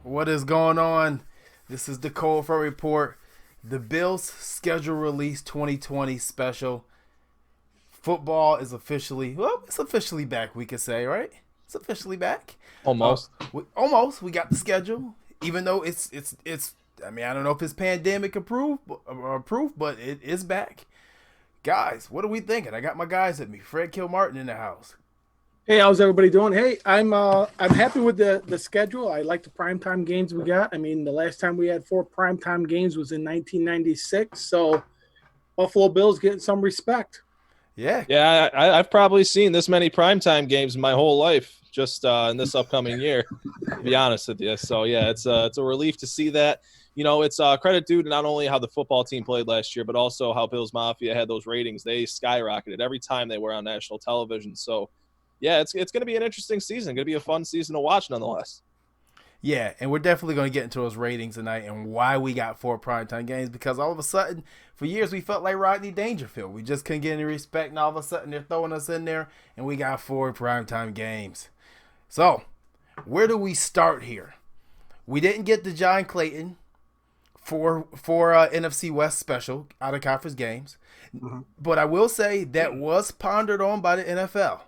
What is going on? This is the Cold Report. The Bills schedule release 2020 special. Football is it's officially back, we could say, right? It's officially back. Almost. We got the schedule, even though it's. I mean, I don't know if it's pandemic approved or proof, but it is back. Guys, what are we thinking? I got my guys at me. Fred Kilmartin in the house. Hey, how's everybody doing? Hey, I'm happy with the schedule. I like the primetime games we got. I mean, the last time we had 4 primetime games was in 1996, so Buffalo Bills getting some respect. Yeah, I've probably seen this many primetime games my whole life, just in this upcoming year, to be honest with you. So, yeah, it's a relief to see that. You know, it's credit due to not only how the football team played last year, but also how Bills Mafia had those ratings. They skyrocketed every time they were on national television. So, yeah, it's going to be an interesting season. Going to be a fun season to watch nonetheless. Yeah, and we're definitely going to get into those ratings tonight and why we got 4 primetime games, because all of a sudden, for years, we felt like Rodney Dangerfield. We just couldn't get any respect, and all of a sudden, they're throwing us in there, and we got 4 primetime games. So, where do we start here? We didn't get the John Clayton for NFC West special out-of-conference games, but I will say that was pondered on by the NFL.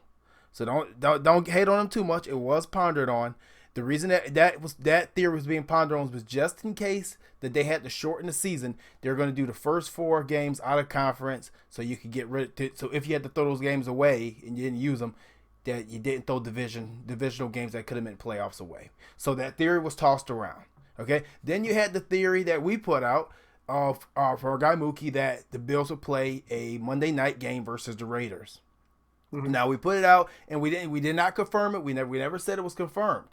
So don't hate on them too much. It was pondered on. The reason that theory was being pondered on was just in case that they had to shorten the season. They're going to do the first 4 games out of conference, so you could get rid of. So if you had to throw those games away and you didn't use them, that you didn't throw divisional games that could have meant playoffs away. So that theory was tossed around. Okay. Then you had the theory that we put out for our guy Mookie that the Bills would play a Monday night game versus the Raiders. Now we put it out, and we did not confirm it. We never said it was confirmed,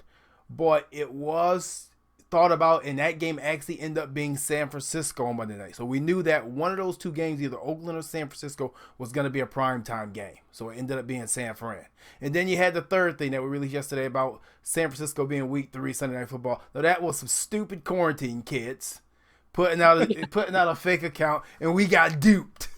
but it was thought about, and that game actually ended up being San Francisco on Monday night. So we knew that one of those 2 games, either Oakland or San Francisco, was going to be a primetime game. So it ended up being San Fran. And then you had the third thing that we released yesterday about San Francisco being week 3 Sunday Night Football. Now that was some stupid quarantine kids putting out a fake account, and we got duped.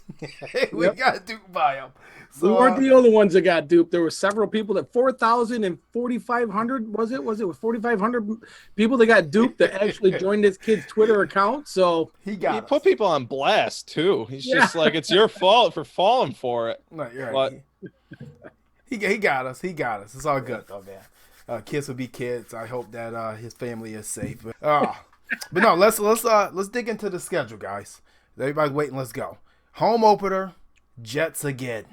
We got duped by them. So, we weren't the only ones that got duped. There were several people that 4,000 and 4,500 was it 4,500 people that got duped that actually joined this kid's Twitter account. So he put people on blast too. He's just like, it's your fault for falling for it. No, you're right. He got us. He got us. It's all good though, man. Kids will be kids. I hope that his family is safe. But no, let's dig into the schedule, guys. Everybody's waiting. Let's go. Home opener, Jets again.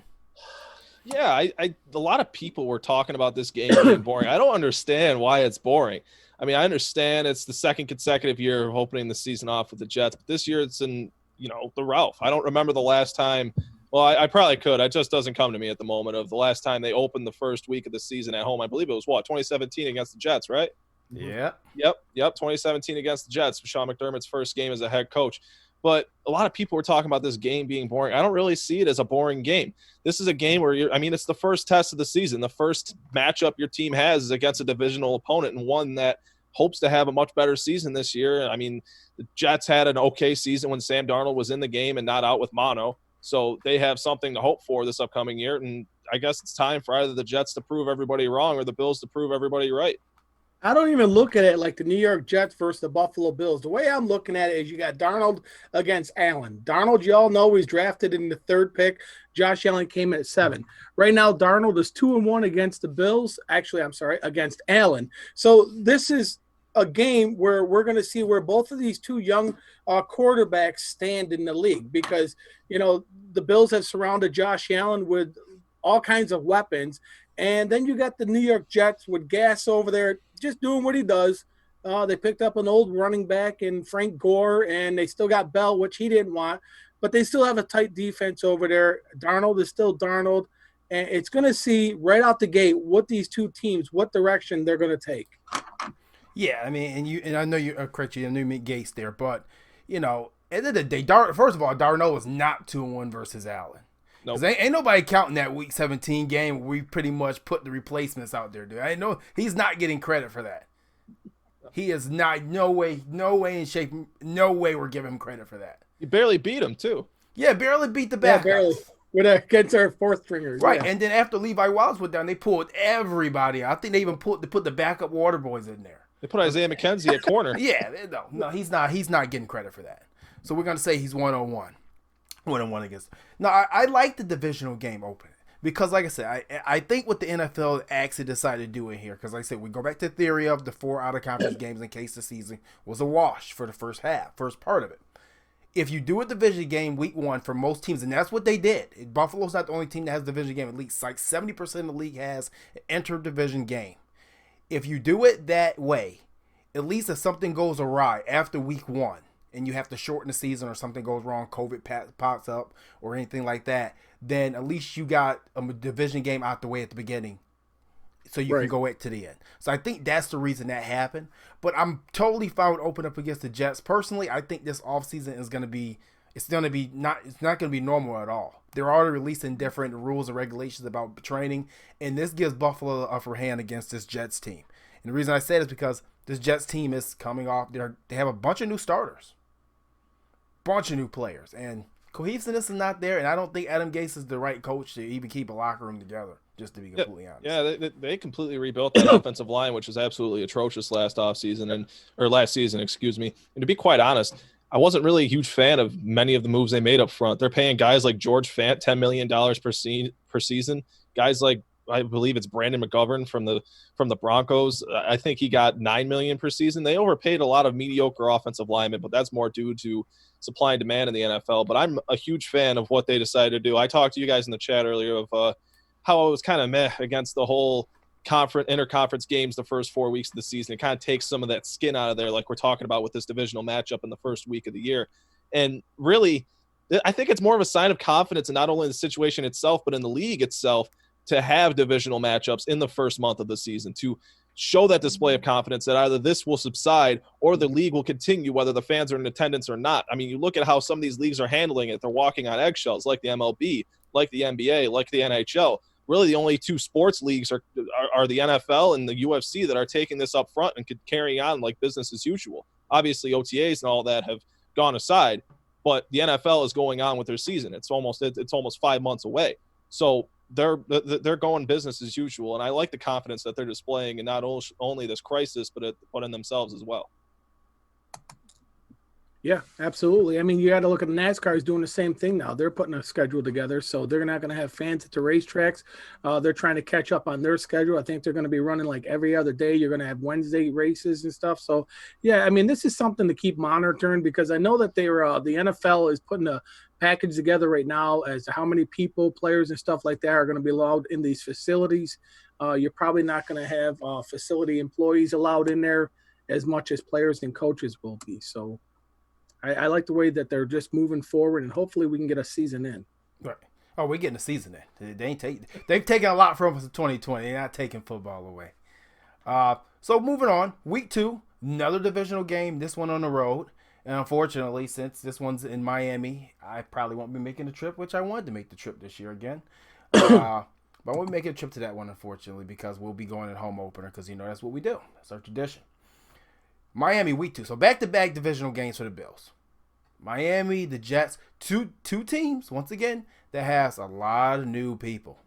Yeah, a lot of people were talking about this game being boring. I don't understand why it's boring. I mean, I understand it's the second consecutive year of opening the season off with the Jets, but this year it's in, the Ralph. I don't remember the last time. Well, I probably could. It just doesn't come to me at the moment of the last time they opened the first week of the season at home. I believe it was 2017 against the Jets, right? Yeah. Yep. 2017 against the Jets. Sean McDermott's first game as a head coach. But a lot of people were talking about this game being boring. I don't really see it as a boring game. This is a game where it's the first test of the season. The first matchup your team has is against a divisional opponent, and one that hopes to have a much better season this year. I mean, the Jets had an okay season when Sam Darnold was in the game and not out with mono. So they have something to hope for this upcoming year. And I guess it's time for either the Jets to prove everybody wrong or the Bills to prove everybody right. I don't even look at it like the New York Jets versus the Buffalo Bills. The way I'm looking at it is you got Darnold against Allen. Darnold, you all know he's drafted in the 3rd pick. Josh Allen came in at 7. Right now, Darnold is 2-1 against the Bills. Actually, I'm sorry, against Allen. So this is a game where we're going to see where both of these 2 young quarterbacks stand in the league, because, the Bills have surrounded Josh Allen with all kinds of weapons. And then you got the New York Jets with Gas over there just doing what he does. They picked up an old running back in Frank Gore, and they still got Bell, which he didn't want. But they still have a tight defense over there. Darnold is still Darnold. And it's going to see right out the gate what these 2 teams, what direction they're going to take. Yeah, I mean, and I know you correct you, I knew Mick Gates there, but, at the end of the day, first of all, Darnold was not 2-1 versus Allen. Nope. Ain't nobody counting that Week 17 game where we pretty much put the replacements out there, dude. I know he's not getting credit for that. He is not. No way in shape. No way we're giving him credit for that. You barely beat him too. Yeah, barely beat the backups. Yeah, barely. Against our 4th stringers. Right, yeah. And then after Levi Wallace went down, they pulled everybody out. I think they even put the backup Water Boys in there. They put Isaiah McKenzie at corner. Yeah, no, he's not. He's not getting credit for that. So we're gonna say he's 1-1, 1-1 against. No, I like the divisional game opening because, like I said, I think what the NFL actually decided to do in here, because like I said, we go back to the theory of the 4 out of conference games in case the season was a wash for the first part of it. If you do a division game week 1 for most teams, and that's what they did. Buffalo's not the only team that has a division game. At least like 70% of the league has an inter-division game. If you do it that way, at least if something goes awry after week 1 and you have to shorten the season or something goes wrong, COVID pops up or anything like that, then at least you got a division game out the way at the beginning so you can go it to the end. So I think that's the reason that happened. But I'm totally fine with opening up against the Jets. Personally, I think this offseason is going to be it's not going to be normal at all. They're already releasing different rules and regulations about training, and this gives Buffalo the upper hand against this Jets team. And the reason I say it is because this Jets team is coming off. They have a bunch of new starters, bunch of new players, and cohesiveness is not there. And I don't think Adam Gase is the right coach to even keep a locker room together. Just to be completely honest. Yeah, they completely rebuilt that offensive line, which was absolutely atrocious last season. And to be quite honest, I wasn't really a huge fan of many of the moves they made up front. They're paying guys like George Fant $10 million per season. Guys like, I believe it's Brandon McGovern from the Broncos. I think he got $9 million per season. They overpaid a lot of mediocre offensive linemen, but that's more due to supply and demand in the NFL. But I'm a huge fan of what they decided to do. I talked to you guys in the chat earlier of how I was kind of meh against the whole interconference games the first 4 weeks of the season. It kind of takes some of that skin out of there, like we're talking about with this divisional matchup in the first week of the year. And really, I think it's more of a sign of confidence in not only the situation itself, but in the league itself, to have divisional matchups in the first month of the season, to show that display of confidence that either this will subside or the league will continue, whether the fans are in attendance or not. I mean, you look at how some of these leagues are handling it. They're walking on eggshells, like the MLB, like the NBA, like the NHL. Really, the only 2 sports leagues are the NFL and the UFC that are taking this up front and carrying on like business as usual. Obviously, OTAs and all that have gone aside, but the NFL is going on with their season. It's almost 5 months away. So they're going business as usual, and I like the confidence that they're displaying in not only this crisis, but in themselves as well. Yeah, absolutely. I mean, you got to look at the NASCAR is doing the same thing now. They're putting a schedule together, so they're not going to have fans at the racetracks. They're trying to catch up on their schedule. I think they're going to be running like every other day. You're going to have Wednesday races and stuff. So, yeah, I mean, this is something to keep monitoring because I know that the NFL is putting a package together right now as to how many people, players, and stuff like that are going to be allowed in these facilities. You're probably not going to have facility employees allowed in there as much as players and coaches will be. So, I like the way that they're just moving forward, and hopefully we can get a season in. Right. Oh, we're getting a season in. They've taken a lot from us in 2020. They're not taking football away. So moving on, week 2, another divisional game. This one on the road, and unfortunately, since this one's in Miami, I probably won't be making the trip, which I wanted to make the trip this year again. But I won't be making a trip to that one, unfortunately, because we'll be going at home opener because that's what we do. That's our tradition. Miami week 2. So back-to-back divisional games for the Bills. Miami, the Jets, two teams, once again, that has a lot of new people.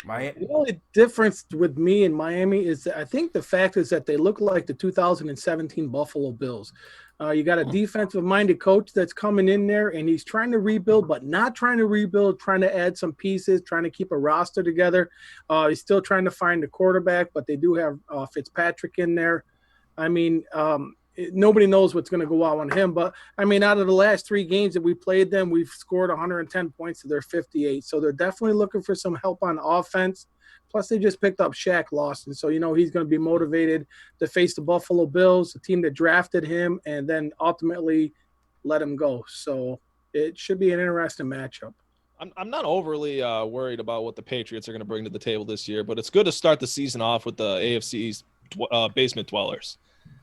The only difference with me and Miami is that I think the fact is that they look like the 2017 Buffalo Bills. You got a defensive-minded coach that's coming in there, and he's trying to rebuild, but not trying to rebuild, trying to add some pieces, trying to keep a roster together. He's still trying to find a quarterback, but they do have Fitzpatrick in there. I mean, nobody knows what's going to go out on him. But, I mean, out of the last 3 games that we played them, we've scored 110 points to their 58. So they're definitely looking for some help on offense. Plus, they just picked up Shaq Lawson. So, he's going to be motivated to face the Buffalo Bills, the team that drafted him, and then ultimately let him go. So it should be an interesting matchup. I'm not overly worried about what the Patriots are going to bring to the table this year, but it's good to start the season off with the AFC's basement dwellers.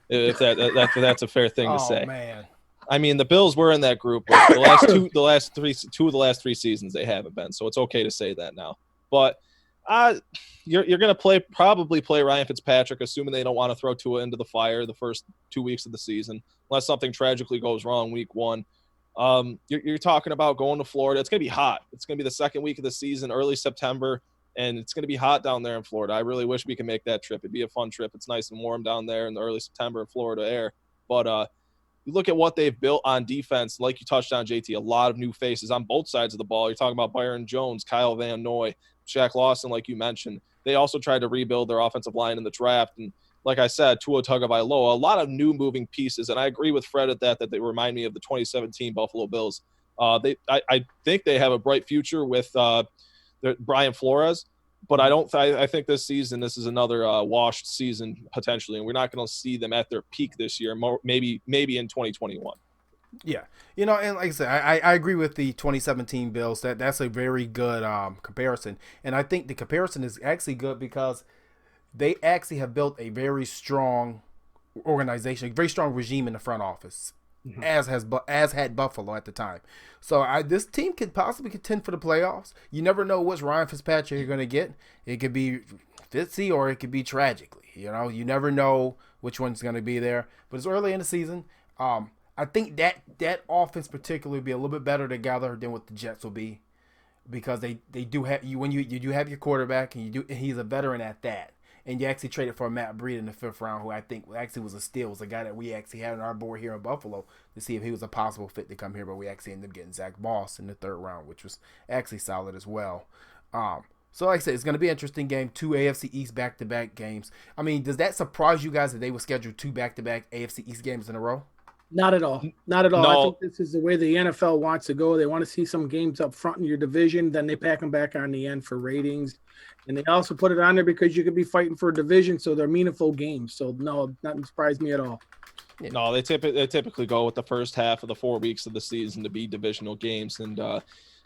If that's a fair thing to say. Man. I mean, the Bills were in that group, but two of the last three seasons they haven't been, so it's okay to say that now. But you're going to probably play Ryan Fitzpatrick, assuming they don't want to throw Tua into the fire the first 2 weeks of the season, unless something tragically goes wrong week 1. You're talking about going to Florida. It's going to be hot. It's going to be the second week of the season, early September, and it's going to be hot down there in Florida. I really wish we could make that trip. It'd be a fun trip. It's nice and warm down there in the early September in Florida air. But you look at what they've built on defense, like you touched on, JT, a lot of new faces on both sides of the ball. You're talking about Byron Jones, Kyle Van Noy, Shaq Lawson, like you mentioned. They also tried to rebuild their offensive line in the draft. And like I said, Tua Tagovailoa, a lot of new moving pieces. And I agree with Fred at that they remind me of the 2017 Buffalo Bills. I think they have a bright future with Brian Flores. But I think this season, this is another washed season potentially, and we're not going to see them at their peak this year. Maybe in 2021. Yeah, and like I said, I agree with the 2017 Bills. That's a very good comparison, and I think the comparison is actually good because they actually have built a very strong organization, a very strong regime in the front office. As had Buffalo at the time. So this team could possibly contend for the playoffs. You never know which Ryan Fitzpatrick you're going to get. It could be Fitzy or it could be tragically. You never know which one's going to be there. But it's early in the season. I think that offense particularly will be a little bit better together than what the Jets will be, because they do have you do have your quarterback, and he's a veteran at that. And you actually traded for Matt Breida in the 5th round, who I think actually was a steal. Was a guy that we actually had on our board here in Buffalo to see if he was a possible fit to come here. But we actually ended up getting Zach Moss in the 3rd round, which was actually solid as well. So like I said, it's going to be an interesting game. 2 AFC East back-to-back games. I mean, does that surprise you guys that they would schedule 2 back-to-back AFC East games in a row? Not at all. Not at all. No. I think this is the way the NFL wants to go. They want to see some games up front in your division. Then they pack them back on the end for ratings. And they also put it on there because you could be fighting for a division, so they're meaningful games. So, no, nothing surprised me at all. Yeah. No, they typically go with the first half of the 4 weeks of the season to be divisional games. And I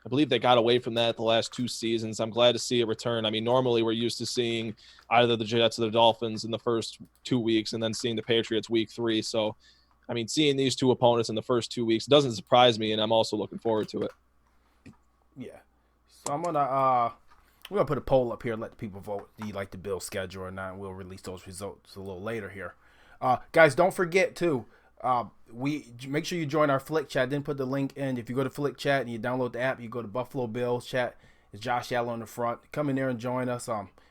believe they got away from that the last 2 seasons. I'm glad to see a return. I mean, normally we're used to seeing either the Jets or the Dolphins in the first 2 weeks and then seeing the Patriots week 3. So, I mean, seeing these 2 opponents in the first 2 weeks doesn't surprise me, and I'm also looking forward to it. Yeah. So I'm gonna we're gonna put a poll up here, let the people vote. Do you like the Bills schedule or not? We'll release those results a little later here. Guys, don't forget too. We make sure you join our Flick Chat. I didn't put the link in. If you go to Flick Chat and you download the app, you go to Buffalo Bills Chat. It's Josh Allen on the front. Come in there and join us.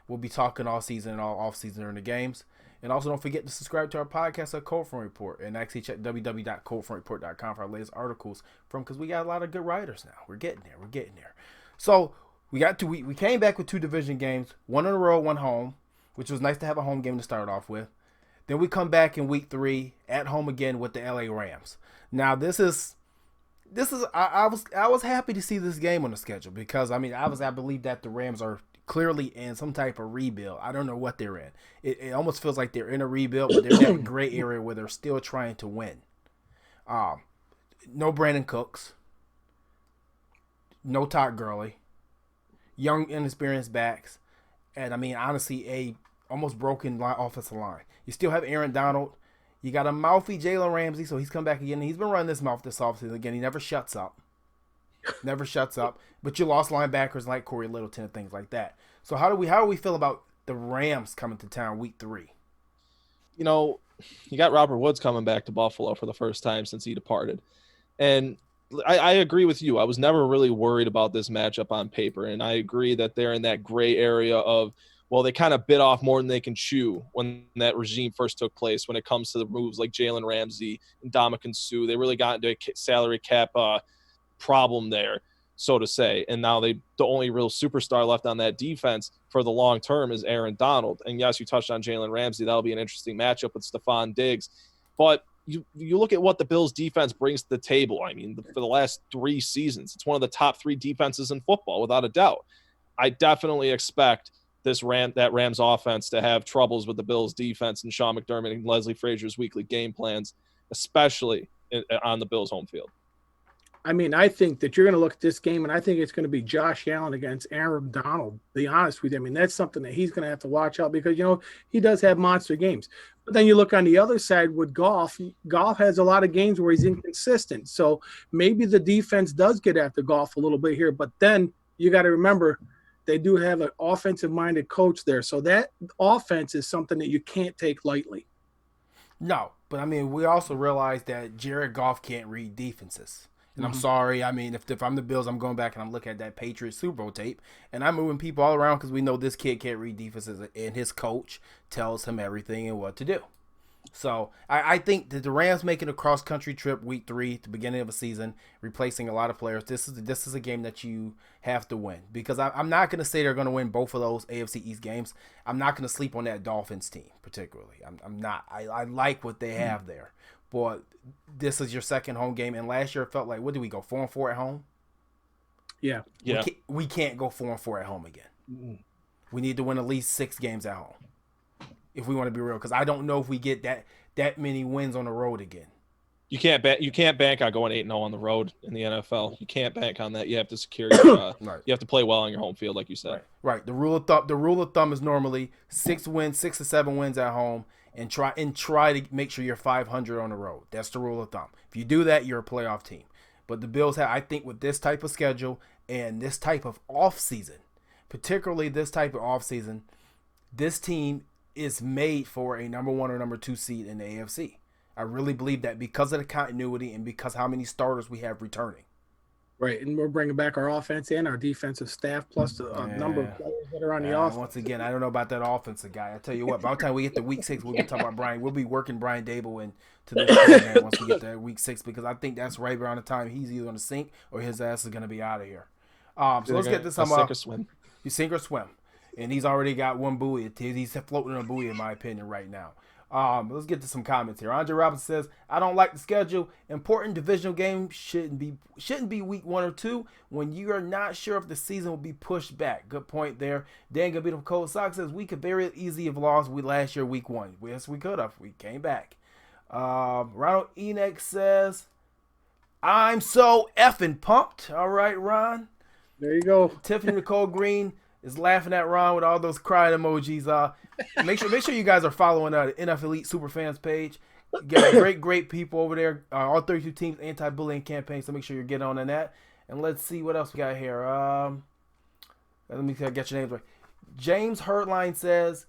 We'll be talking all season and all off season during the games. And also don't forget to subscribe to our podcast at Cold Front Report, and actually check www.coldfrontreport.com for our latest articles because we got a lot of good writers now. We're getting there. So we came back with 2 division games, 1 on the road, 1 home, which was nice to have a home game to start off with. Then we come back in week 3 at home again with the LA Rams. Now this is I was happy to see this game on the schedule because I believe that the Rams are clearly in some type of rebuild. I don't know what they're in. It almost feels like they're in a rebuild, but they're in that gray area where they're still trying to win. No Brandon Cooks. No Todd Gurley. Young, inexperienced backs. And, I mean, honestly, a almost broken offensive line. You still have Aaron Donald. You got a mouthy Jalen Ramsey, so he's come back again. He's been running this mouth this offseason again. He never shuts up. But you lost linebackers like Corey Littleton and things like that. So how do we feel about the Rams coming to town week 3? You got Robert Woods coming back to Buffalo for the first time since he departed. And I agree with you. I was never really worried about this matchup on paper. And I agree that they're in that gray area of, well, they kind of bit off more than they can chew when that regime first took place when it comes to the moves like Jalen Ramsey and Ndamukong Suh. They really got into a salary cap problem there, so to say. And now the only real superstar left on that defense for the long term is Aaron Donald. And yes, you touched on Jalen Ramsey. That'll be an interesting matchup with Stephon Diggs. But you look at what the Bills defense brings to the table. I mean, for the last 3 seasons, it's one of the top 3 defenses in football, without a doubt. I definitely expect that Rams offense to have troubles with the Bills defense and Sean McDermott and Leslie Frazier's weekly game plans, especially on the Bills home field. I mean, I think that you're going to look at this game, and I think it's going to be Josh Allen against Aaron Donald, to be honest with you. I mean, that's something that he's going to have to watch out because, he does have monster games. But then you look on the other side with Goff. Goff has a lot of games where he's inconsistent. So maybe the defense does get after Goff a little bit here. But then you got to remember they do have an offensive-minded coach there. So that offense is something that you can't take lightly. No, but I mean, we also realize that Jared Goff can't read defenses. And I'm sorry. I mean, if I'm the Bills, I'm going back and I'm looking at that Patriots Super Bowl tape, and I'm moving people all around because we know this kid can't read defenses, and his coach tells him everything and what to do. So I think that the Rams making a cross-country trip week 3 at the beginning of a season, replacing a lot of players, this is a game that you have to win. Because I'm not going to say they're going to win both of those AFC East games. I'm not going to sleep on that Dolphins team particularly. I'm not. I like what they have there. But this is your second home game, and last year it felt like, what did we go, 4-4 at home? Yeah. We can't go 4-4 at home again. We need to win at least 6 games at home if we want to be real, because I don't know if we get that many wins on the road again. You can't bank on going 8-0 on the road in the NFL. You can't bank on that. You have to secure your, right. You have to play well on your home field, like you said. Right. The rule of thumb is normally 6 to 7 wins at home, and try to make sure you're 500 on the road. That's the rule of thumb. If you do that, you're a playoff team. But the Bills have, I think, with this type of schedule and this type of off season, particularly this type of off season, this team is made for a number 1 or number 2 seed in the AFC. I really believe that because of the continuity and because how many starters we have returning. Right, and we're bringing back our offense and our defensive staff, plus the number of players that are on the offense. Once again, I don't know about that offensive guy. I tell you what, by the time we get to week 6, we'll be talking about Brian. We'll be working Brian Dable into the program once we get to week 6, because I think that's right around the time he's either going to sink or his ass is going to be out of here. So let's get to some sink or swim. You sink or swim, and he's already got one buoy. He's floating on a buoy, in my opinion, right now. Let's get to some comments here. Andre Robinson says, I don't like the schedule. Important divisional games shouldn't be week 1 or 2 when you are not sure if the season will be pushed back. Good point there. Dan Gabito Cold Sox says, we could very easily have lost last year week 1. Yes, we could have. We came back. Ronald Enoch says, I'm so effing pumped. All right, Ron. There you go. Tiffany Nicole Green is laughing at Ron with all those crying emojis. Make sure you guys are following the NFL Elite Superfans page. You got great people over there. All 32 teams anti-bullying campaign. So make sure you're getting on that. And let's see what else we got here. Let me get your names right. James Hurtline says,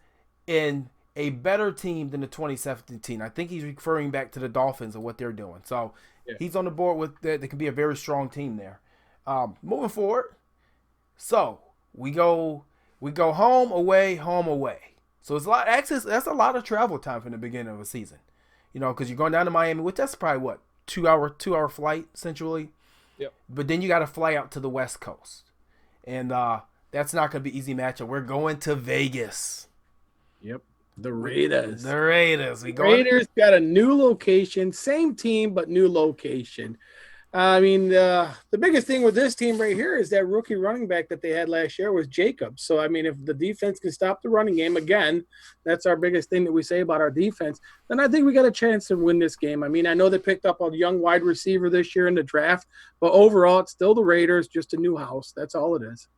in a better team than the 2017. I think he's referring back to the Dolphins and what they're doing. So he's on the board with that. There can be a very strong team there. Moving forward. So we go home, away, home, away. So it's a lot. Actually, that's a lot of travel time from the beginning of a season, because you're going down to Miami, which that's probably what 2-hour flight essentially. Yep. But then you got to fly out to the West Coast, and that's not going to be easy matchup. We're going to Vegas. Yep. The Raiders. Raiders got a new location, same team but new location. I mean, the biggest thing with this team right here is that rookie running back that they had last year was Jacobs. So, I mean, if the defense can stop the running game, again, that's our biggest thing that we say about our defense, then I think we got a chance to win this game. I mean, I know they picked up a young wide receiver this year in the draft, but overall, it's still the Raiders, just a new house. That's all it is.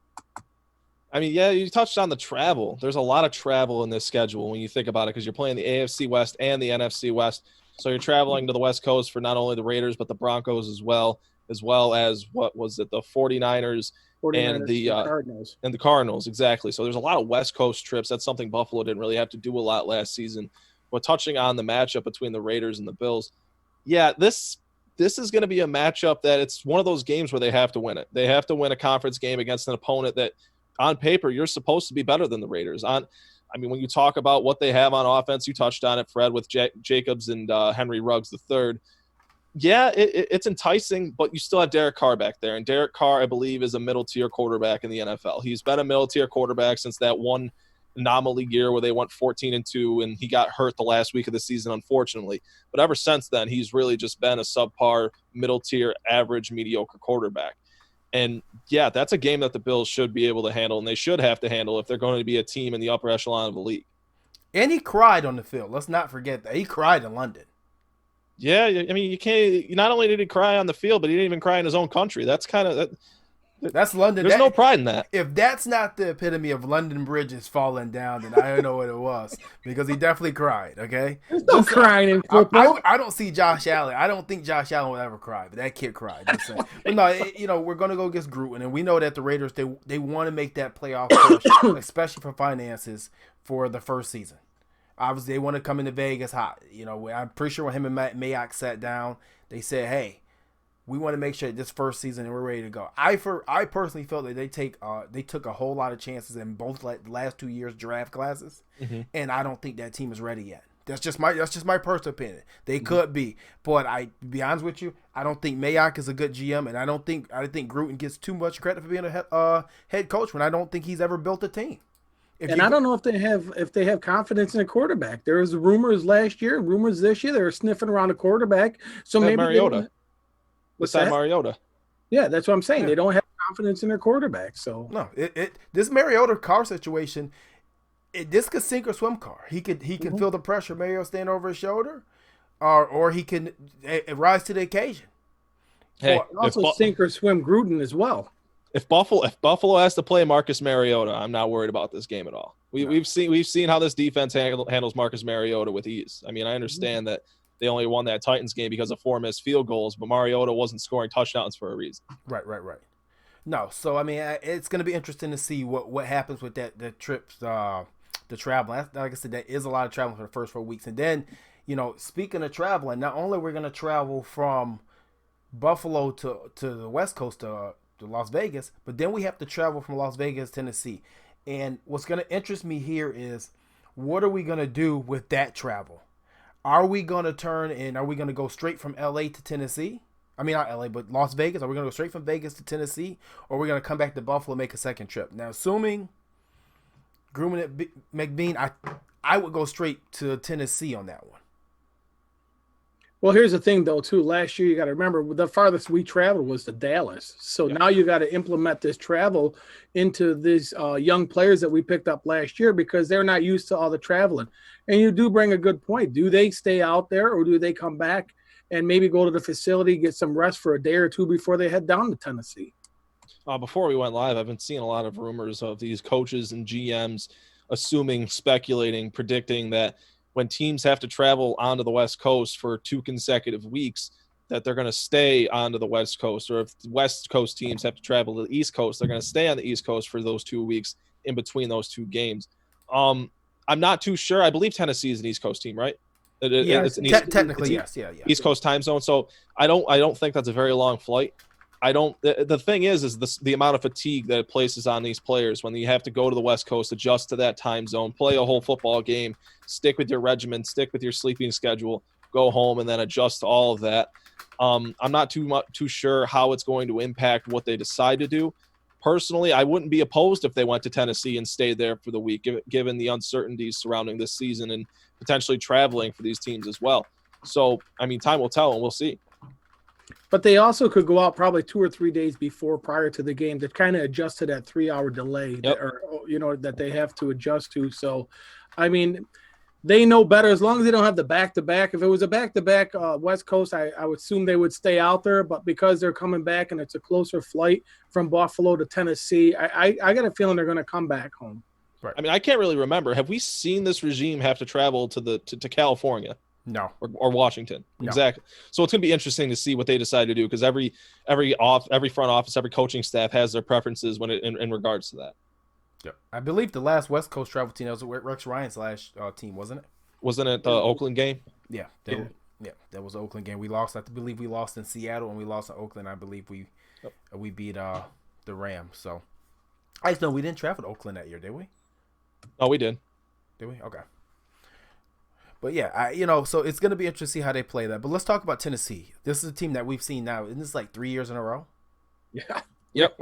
I mean, yeah, you touched on the travel. There's a lot of travel in this schedule when you think about it, because you're playing the AFC West and the NFC West. So you're traveling to the West Coast for not only the Raiders, but the Broncos as well as what was it, the 49ers and the Cardinals. And the Cardinals, exactly. So there's a lot of West Coast trips. That's something Buffalo didn't really have to do a lot last season. But touching on the matchup between the Raiders and the Bills, yeah, this is going to be a matchup that it's one of those games where they have to win it. They have to win a conference game against an opponent that, on paper, you're supposed to be better than the Raiders. I mean, when you talk about what they have on offense, you touched on it, Fred, with Jacobs and Henry Ruggs III. Yeah, it's enticing, but you still have Derek Carr back there. And Derek Carr, I believe, is a middle-tier quarterback in the NFL. He's been a middle-tier quarterback since that one anomaly year where they went 14-2, and he got hurt the last week of the season, unfortunately. But ever since then, he's really just been a subpar, middle-tier, average, mediocre quarterback. And, yeah, that's a game that the Bills should be able to handle, and they should have to handle if they're going to be a team in the upper echelon of the league. And he cried on the field. Let's not forget that. He cried in London. Yeah, I mean, you can't – not only did he cry on the field, but he didn't even cry in his own country. That's kind of – that's London. There's no pride in that. If that's not the epitome of London bridges falling down, then I don't know what it was, because he definitely cried, okay? There's no crying in football. I don't see Josh Allen. I don't think Josh Allen will ever cry, but that kid cried. Just saying. But no, we're going to go against Gruden, and we know that the Raiders, they want to make that playoff push, especially for finances for the first season. Obviously, they want to come into Vegas hot. I'm pretty sure when him and Matt Mayock sat down, they said, hey, we want to make sure this first season we're ready to go. I personally felt that they took a whole lot of chances in both last 2 years draft classes, and I don't think that team is ready yet. That's just my personal opinion. They could be, but to be honest with you, I don't think Mayock is a good GM, and I think Gruden gets too much credit for being a head coach when I don't think he's ever built a team. I don't know if they have confidence in a quarterback. There was rumors last year, rumors this year. They were sniffing around a quarterback. So maybe Mariota. What's that? Mariota. Yeah, that's what I'm saying. Yeah. They don't have confidence in their quarterback. So no, this Mariota Carr situation, this could sink or swim Carr. He can feel the pressure, Mario standing over his shoulder, or he can rise to the occasion. Hey, also sink or swim Gruden as well. If Buffalo has to play Marcus Mariota, I'm not worried about this game at all. We've seen how this defense handles Marcus Mariota with ease. I mean, I understand that they only won that Titans game because of 4 missed field goals, but Mariota wasn't scoring touchdowns for a reason. Right. No, so I mean, it's going to be interesting to see what happens with the trips, the travel. Like I said, there is a lot of traveling for the first 4 weeks, and then, speaking of traveling, not only we're going to travel from Buffalo to the West Coast to Las Vegas, but then we have to travel from Las Vegas, Tennessee. And what's going to interest me here is, what are we going to do with that travel? Are we going to are we going to go straight from LA to Tennessee? I mean, not LA, but Las Vegas. Are we going to go straight from Vegas to Tennessee? Or are we going to come back to Buffalo and make a second trip? Now, assuming Gruden at McBean, I would go straight to Tennessee on that one. Well, here's the thing, though, too. Last year, you got to remember, the farthest we traveled was to Dallas. So now you got to implement this travel into these young players that we picked up last year because they're not used to all the traveling. And you do bring a good point. Do they stay out there or do they come back and maybe go to the facility, get some rest for a day or two before they head down to Tennessee? Before we went live, I've been seeing a lot of rumors of these coaches and GMs assuming, speculating, predicting that when teams have to travel onto the West Coast for 2 consecutive weeks, that they're going to stay onto the West Coast. Or if the West Coast teams have to travel to the East Coast, they're going to stay on the East Coast for those 2 weeks in between those 2 games. I'm not too sure. I believe Tennessee is an East Coast team, right? Technically, yes. Yeah. East Coast time zone. So I don't think that's a very long flight. The thing is the amount of fatigue that it places on these players when you have to go to the West Coast, adjust to that time zone, play a whole football game, stick with your regimen, stick with your sleeping schedule, go home, and then adjust to all of that. I'm not too sure how it's going to impact what they decide to do. Personally, I wouldn't be opposed if they went to Tennessee and stayed there for the week, given the uncertainties surrounding this season and potentially traveling for these teams as well. So, I mean, time will tell, and we'll see. But they also could go out probably 2 or 3 days prior to the game to kind of adjust to that 3-hour delay that they have to adjust to. So, I mean, they know better as long as they don't have the back-to-back. If it was a back-to-back West Coast, I would assume they would stay out there. But because they're coming back and it's a closer flight from Buffalo to Tennessee, I got a feeling they're going to come back home. Right. I mean, I can't really remember. Have we seen this regime have to travel to California? No. Or Washington. No. Exactly. So it's going to be interesting to see what they decide to do because every front office, every coaching staff has their preferences in regards to that. Yep. I believe the last West Coast travel team, that was Rex Ryan's last team, wasn't it? Wasn't it the Oakland game? Yeah. That was the Oakland game. We lost. I believe we lost in Seattle and we lost in Oakland. I believe we beat the Rams. So I just know we didn't travel to Oakland that year, did we? Oh, we did. Did we? Okay. But yeah, so it's going to be interesting to see how they play that. But let's talk about Tennessee. This is a team that we've seen now. Isn't this like 3 years in a row? Yeah. Yep.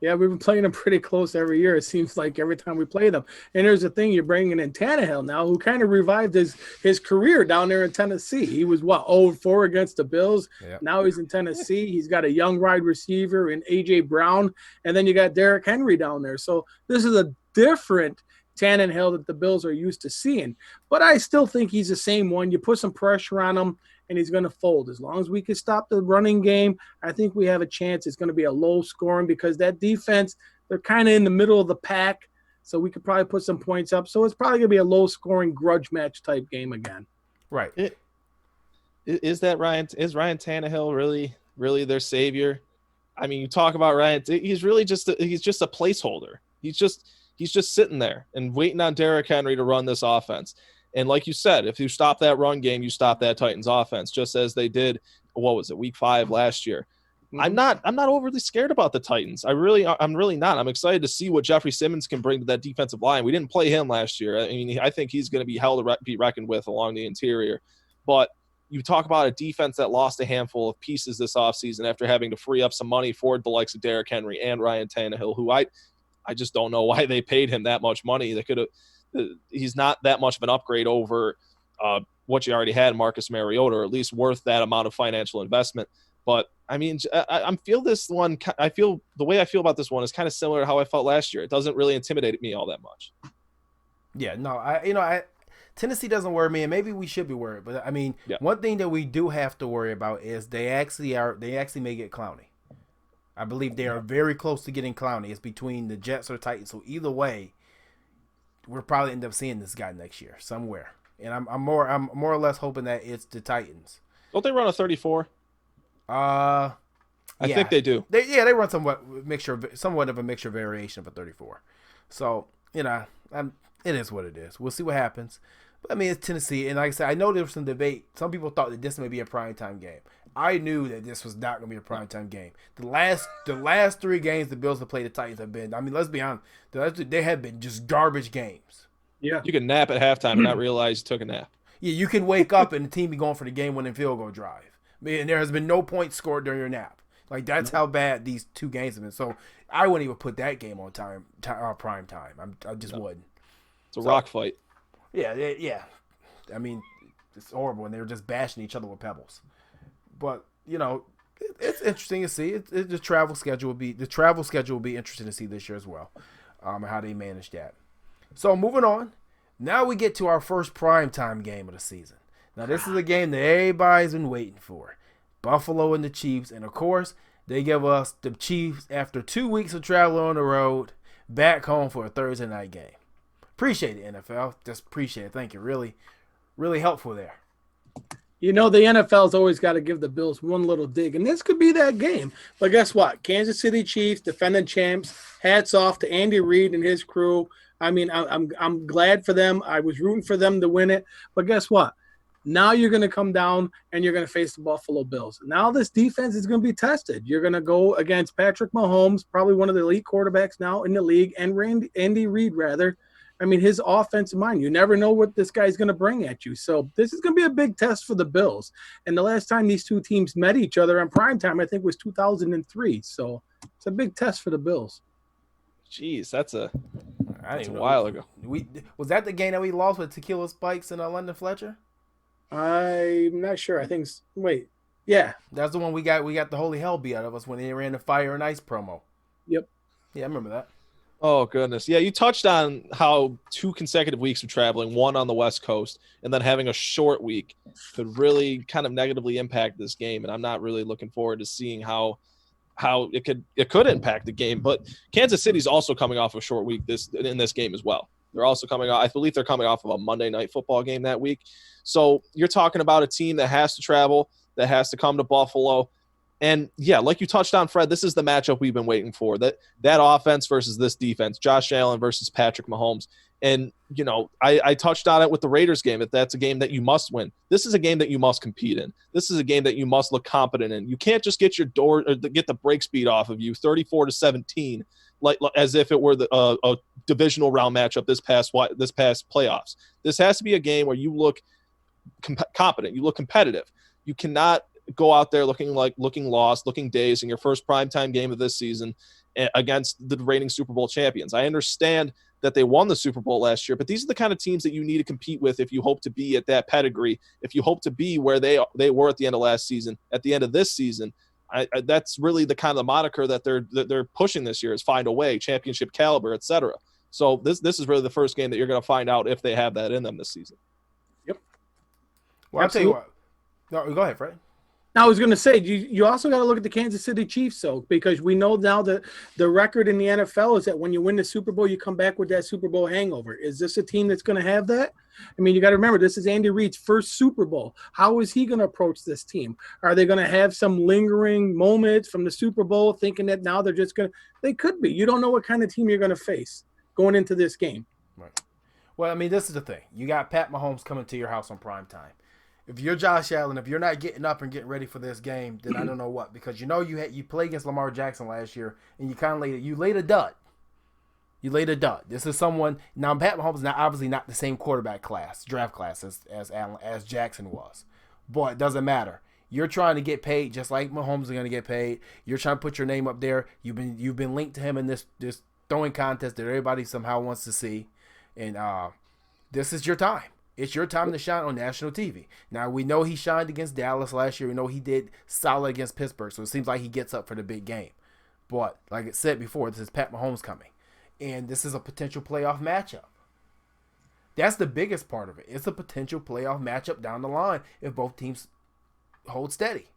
Yeah, we've been playing them pretty close every year. It seems like every time we play them. And there's the thing, you're bringing in Tannehill now, who kind of revived his career down there in Tennessee. He was, 0-4 against the Bills. Yep. Now he's in Tennessee. He's got a young wide receiver in A.J. Brown. And then you got Derrick Henry down there. So this is a different Tannehill that the Bills are used to seeing. But I still think he's the same one. You put some pressure on him, and he's going to fold. As long as we can stop the running game, I think we have a chance. It's going to be a low scoring because that defense, they're kind of in the middle of the pack, so we could probably put some points up. So it's probably going to be a low scoring grudge match type game again. Right. Is Ryan Tannehill really their savior? I mean, you talk about Ryan, he's really just a placeholder. He's just sitting there and waiting on Derrick Henry to run this offense. And like you said, if you stop that run game, you stop that Titans offense, just as they did what was it, week 5 last year. Mhm. I'm not overly scared about the Titans. I'm really not. I'm excited to see what Jeffrey Simmons can bring to that defensive line. We didn't play him last year. I mean, I think he's going to be hell to be reckoned with along the interior. But you talk about a defense that lost a handful of pieces this offseason after having to free up some money for the likes of Derrick Henry and Ryan Tannehill, who I just don't know why they paid him that much money. They could have. He's not that much of an upgrade over what you already had, Marcus Mariota, or at least worth that amount of financial investment. But I mean, I feel this one. I feel the way I feel about this one is kind of similar to how I felt last year. It doesn't really intimidate me all that much. Yeah, no, Tennessee doesn't worry me, and maybe we should be worried. But I mean, Yeah. one thing that we do have to worry about is they actually may get Clowney. I believe they are very close to getting Clowney. It's between the Jets or Titans. So either way, we'll probably end up seeing this guy next year somewhere. And I'm more or less hoping that it's the Titans. Don't they run a 34? I think they do. They run somewhat of a mixture variation of a 34. So it is what it is. We'll see what happens. But I mean, it's Tennessee, and like I said, I know there was some debate. Some people thought that this may be a primetime game. I knew that this was not going to be a primetime game. The last 3 games the Bills have played the Titans have been. I mean, let's be honest. They have been just garbage games. Yeah. You can nap at halftime and not realize you took a nap. Yeah, you can wake up and the team be going for the game-winning field goal drive. And there has been no points scored during your nap. Like, that's how bad these 2 games have been. So I wouldn't even put that game on prime time. I just wouldn't. It's a rock fight. Yeah. I mean, it's horrible, and they were just bashing each other with pebbles. But it's interesting to see. The travel schedule will be interesting to see this year as well, and how they manage that. So moving on, now we get to our first primetime game of the season. Now this is a game that everybody's been waiting for. Buffalo and the Chiefs, and of course they give us the Chiefs after 2 weeks of travel on the road back home for a Thursday night game. Appreciate it, NFL. Just appreciate it. Thank you. Really, really helpful there. The NFL's always got to give the Bills one little dig, and this could be that game. But guess what? Kansas City Chiefs, defending champs. Hats off to Andy Reid and his crew. I mean, I'm glad for them. I was rooting for them to win it. But guess what? Now you're going to come down and you're going to face the Buffalo Bills. Now this defense is going to be tested. You're going to go against Patrick Mahomes, probably one of the elite quarterbacks now in the league, and Andy Reid, rather. I mean, his offensive mind, you never know what this guy's going to bring at you. So this is going to be a big test for the Bills. And the last time these 2 teams met each other on primetime, I think, was 2003. So it's a big test for the Bills. Jeez, that's a know. while ago. Was that the game that we lost with Tequila Spikes and London Fletcher? I'm not sure. Wait. Yeah. That's the one we got the holy hell beat out of us when they ran the Fire and Ice promo. Yep. Yeah, I remember that. Oh, goodness. Yeah, you touched on how 2 consecutive weeks of traveling, one on the West Coast, and then having a short week could really kind of negatively impact this game. And I'm not really looking forward to seeing how it could impact the game. But Kansas City's also coming off a short week in this game as well. They're also coming off, I believe they're coming off of a Monday Night Football game that week. So you're talking about a team that has to travel, that has to come to Buffalo. And yeah, like you touched on, Fred, this is the matchup we've been waiting for. That offense versus this defense, Josh Allen versus Patrick Mahomes. And, I touched on it with the Raiders game, that that's a game that you must win. This is a game that you must compete in. This is a game that you must look competent in. You can't just get get the break speed off of you 34-17, like as if it were a divisional round matchup this past playoffs. This has to be a game where you look competent, you look competitive. You cannot go out there looking lost, looking dazed in your first primetime game of this season against the reigning Super Bowl champions. I understand that they won the Super Bowl last year, but these are the kind of teams that you need to compete with if you hope to be at that pedigree, if you hope to be where they were at the end of last season, at the end of this season. That's really the kind of moniker that they're pushing this year, is find a way, championship caliber, etc. So this is really the first game that you're going to find out if they have that in them this season. Yep. Well, I'll tell you what. No, go ahead, Fred. I was going to say, you also got to look at the Kansas City Chiefs, because we know now that the record in the NFL is that when you win the Super Bowl, you come back with that Super Bowl hangover. Is this a team that's going to have that? I mean, you got to remember, this is Andy Reid's first Super Bowl. How is he going to approach this team? Are they going to have some lingering moments from the Super Bowl thinking that now they're just going to – they could be. You don't know what kind of team you're going to face going into this game. Right. Well, I mean, this is the thing. You got Pat Mahomes coming to your house on prime time. If you're Josh Allen, if you're not getting up and getting ready for this game, then I don't know what. Because you played against Lamar Jackson last year, and you kind of laid a dud. You laid a dud. This is someone now. Pat Mahomes is obviously not the same draft class as Jackson was, but it doesn't matter. You're trying to get paid just like Mahomes is going to get paid. You're trying to put your name up there. You've been linked to him in this throwing contest that everybody somehow wants to see, and this is your time. It's your time to shine on national TV. Now, we know he shined against Dallas last year. We know he did solid against Pittsburgh, so it seems like he gets up for the big game. But, like I said before, this is Pat Mahomes coming, and this is a potential playoff matchup. That's the biggest part of it. It's a potential playoff matchup down the line if both teams hold steady.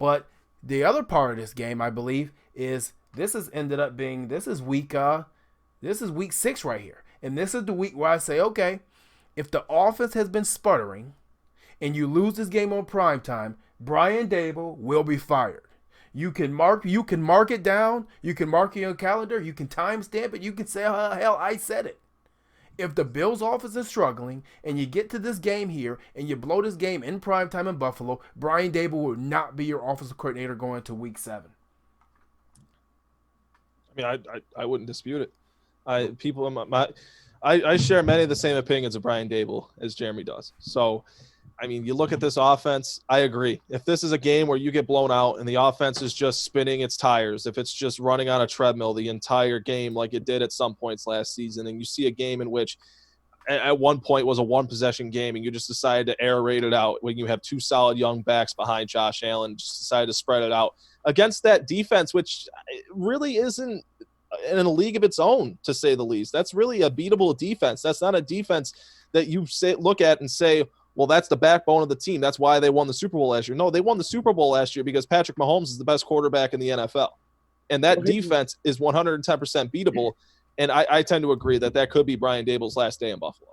But the other part of this game, I believe, is this is week 6 right here. And this is the week where I say, okay, if the offense has been sputtering and you lose this game on primetime, Brian Daboll will be fired. You can mark it down, you can mark it on your calendar, you can timestamp it, you can say, hell, I said it. If the Bills offense is struggling and you get to this game here and you blow this game in primetime in Buffalo, Brian Daboll will not be your offensive coordinator going into week 7. I mean, I wouldn't dispute it. I share many of the same opinions of Brian Daboll as Jeremy does. So, I mean, you look at this offense, I agree. If this is a game where you get blown out and the offense is just spinning its tires, if it's just running on a treadmill the entire game like it did at some points last season, and you see a game in which at one point was a one-possession game and you just decided to aerate it out when you have 2 solid young backs behind Josh Allen, just decided to spread it out against that defense, which really isn't in a league of its own, to say the least. That's really a beatable defense. That's not a defense that you look at and say, well, that's the backbone of the team. That's why they won the Super Bowl last year. No, they won the Super Bowl last year because Patrick Mahomes is the best quarterback in the NFL. And that defense is 110% beatable. And I tend to agree that could be Brian Daboll's last day in Buffalo.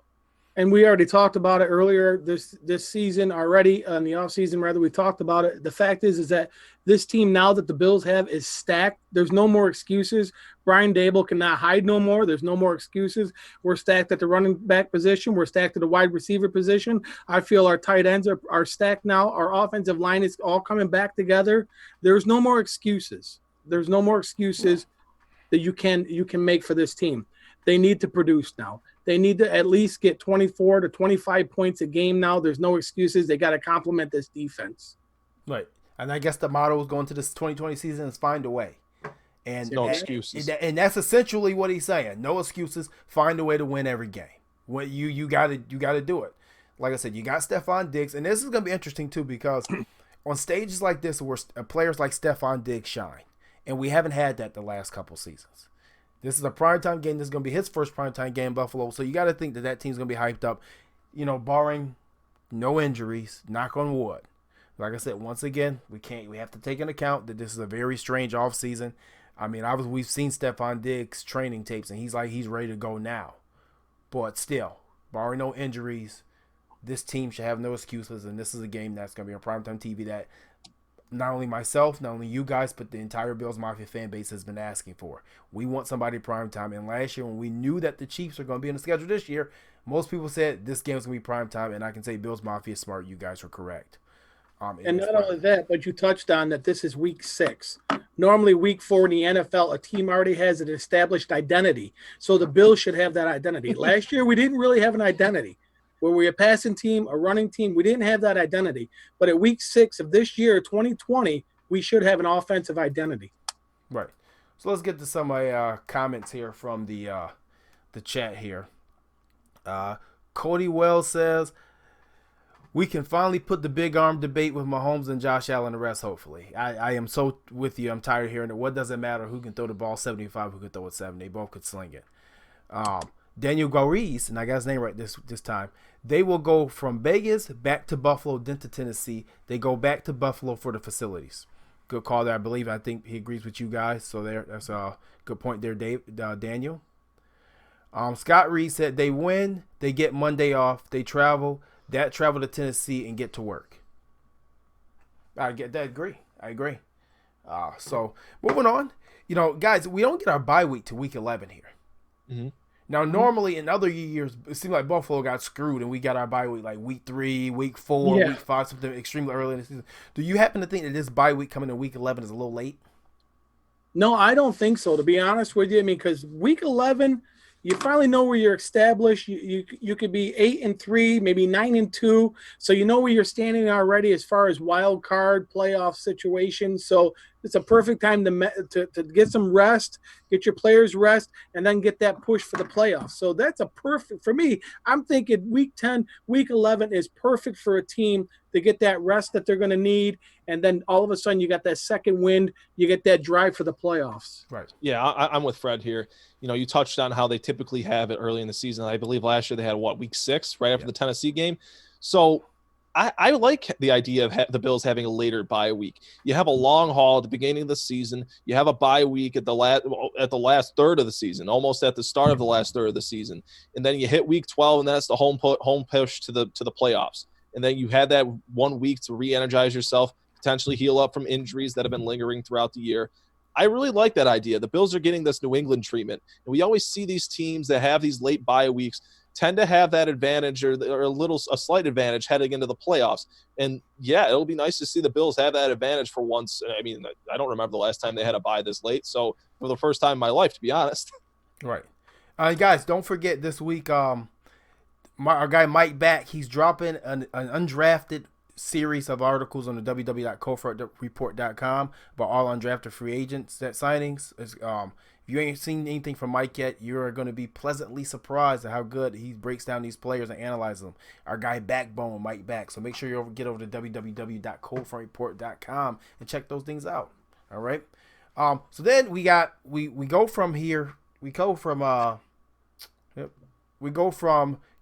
And we already talked about it earlier this season already, in the offseason, rather. We talked about it. The fact is that this team now that the Bills have is stacked. There's no more excuses. Brian Daboll cannot hide no more. There's no more excuses. We're stacked at the running back position. We're stacked at the wide receiver position. I feel our tight ends are stacked now. Our offensive line is all coming back together. There's no more excuses. There's no more excuses that you can make for this team. They need to produce now. They need to at least get 24 to 25 points a game now. There's no excuses. They got to complement this defense. Right. And I guess the motto is going to this 2020 season is find a way. And no excuses. And that's essentially what he's saying. No excuses. Find a way to win every game. When you got to do it. Like I said, you got Stephon Diggs, and this is going to be interesting too because on stages like this where players like Stephon Diggs shine, and we haven't had that the last couple seasons. This is a primetime game. This is going to be his first primetime game in Buffalo. So you got to think that team's going to be hyped up, barring no injuries, knock on wood. Like I said, once again, we have to take into account that this is a very strange offseason. I mean, we've seen Stephon Diggs training tapes, and he's ready to go now. But still, barring no injuries, this team should have no excuses, and this is a game that's going to be on primetime TV that not only myself, not only you guys, but the entire Bills Mafia fan base has been asking for. We want somebody prime time. And last year, when we knew that the Chiefs are going to be in the schedule this year, most people said this game is going to be prime time. And I can say Bills Mafia is smart. You guys are correct. And not only that, but you touched on that this is week 6. Normally, week 4 in the NFL, a team already has an established identity. So the Bills should have that identity. Last year, we didn't really have an identity. Where we're a passing team, a running team, we didn't have that identity. But at week 6 of this year, 2020, we should have an offensive identity. Right. So let's get to some of my comments here from the chat here. Cody Wells says, we can finally put the big arm debate with Mahomes and Josh Allen to rest, hopefully. I am so with you. I'm tired of hearing it. What does it matter who can throw the ball 75, who can throw it 7? They both could sling it. Daniel Gariz, and I got his name right this time, they will go from Vegas back to Buffalo, then to Tennessee. They go back to Buffalo for the facilities. Good call there, I believe. I think he agrees with you guys. So that's a good point there, Daniel. Scott Reed said they win, they get Monday off, they travel to Tennessee and get to work. I get that. I agree. So moving on, guys, we don't get our bye week to week 11 here. Mm-hmm. Now, normally in other years, it seemed like Buffalo got screwed and we got our bye week like week 3, week 4, Yeah. week 5, something extremely early in the season. Do you happen to think that this bye week coming in week 11 is a little late? No, I don't think so. To be honest with you, I mean, because week 11, you finally know where you're established. You could be 8-3, maybe 9-2, so you know where you're standing already as far as wild card playoff situations. So it's a perfect time to get some rest, get your players rest, and then get that push for the playoffs. So that's a perfect for me. I'm thinking week 10, week 11 is perfect for a team to get that rest that they're going to need, and then all of a sudden you got that second wind, you get that drive for the playoffs. Right. Yeah, I'm with Fred here. You know, you touched on how they typically have it early in the season. I believe last year they had week 6 right after the Tennessee game. So I like the idea of the Bills having a later bye week. You have a long haul at the beginning of the season. You have a bye week at the last third of the season, almost at the start of the last third of the season, and then you hit week 12, and that's the home push to the playoffs. And then you had that 1 week to re-energize yourself, potentially heal up from injuries that have been lingering throughout the year. I really like that idea. The Bills are getting this New England treatment. And we always see these teams that have these late bye weeks tend to have that advantage or a slight advantage heading into the playoffs. And yeah, it'll be nice to see the Bills have that advantage for once. I mean, I don't remember the last time they had a bye this late. So for the first time in my life, to be honest. Right. Guys, don't forget this week, our guy Mike Back, he's dropping an undrafted series of articles on the www.coldfrontreport.com about all undrafted free agents that signings. If you ain't seen anything from Mike yet, you're going to be pleasantly surprised at how good he breaks down these players and analyzes them. Our guy Backbone, Mike Back. So make sure you get over to www.coldfrontreport.com and check those things out. All right. So then we go from here. We go from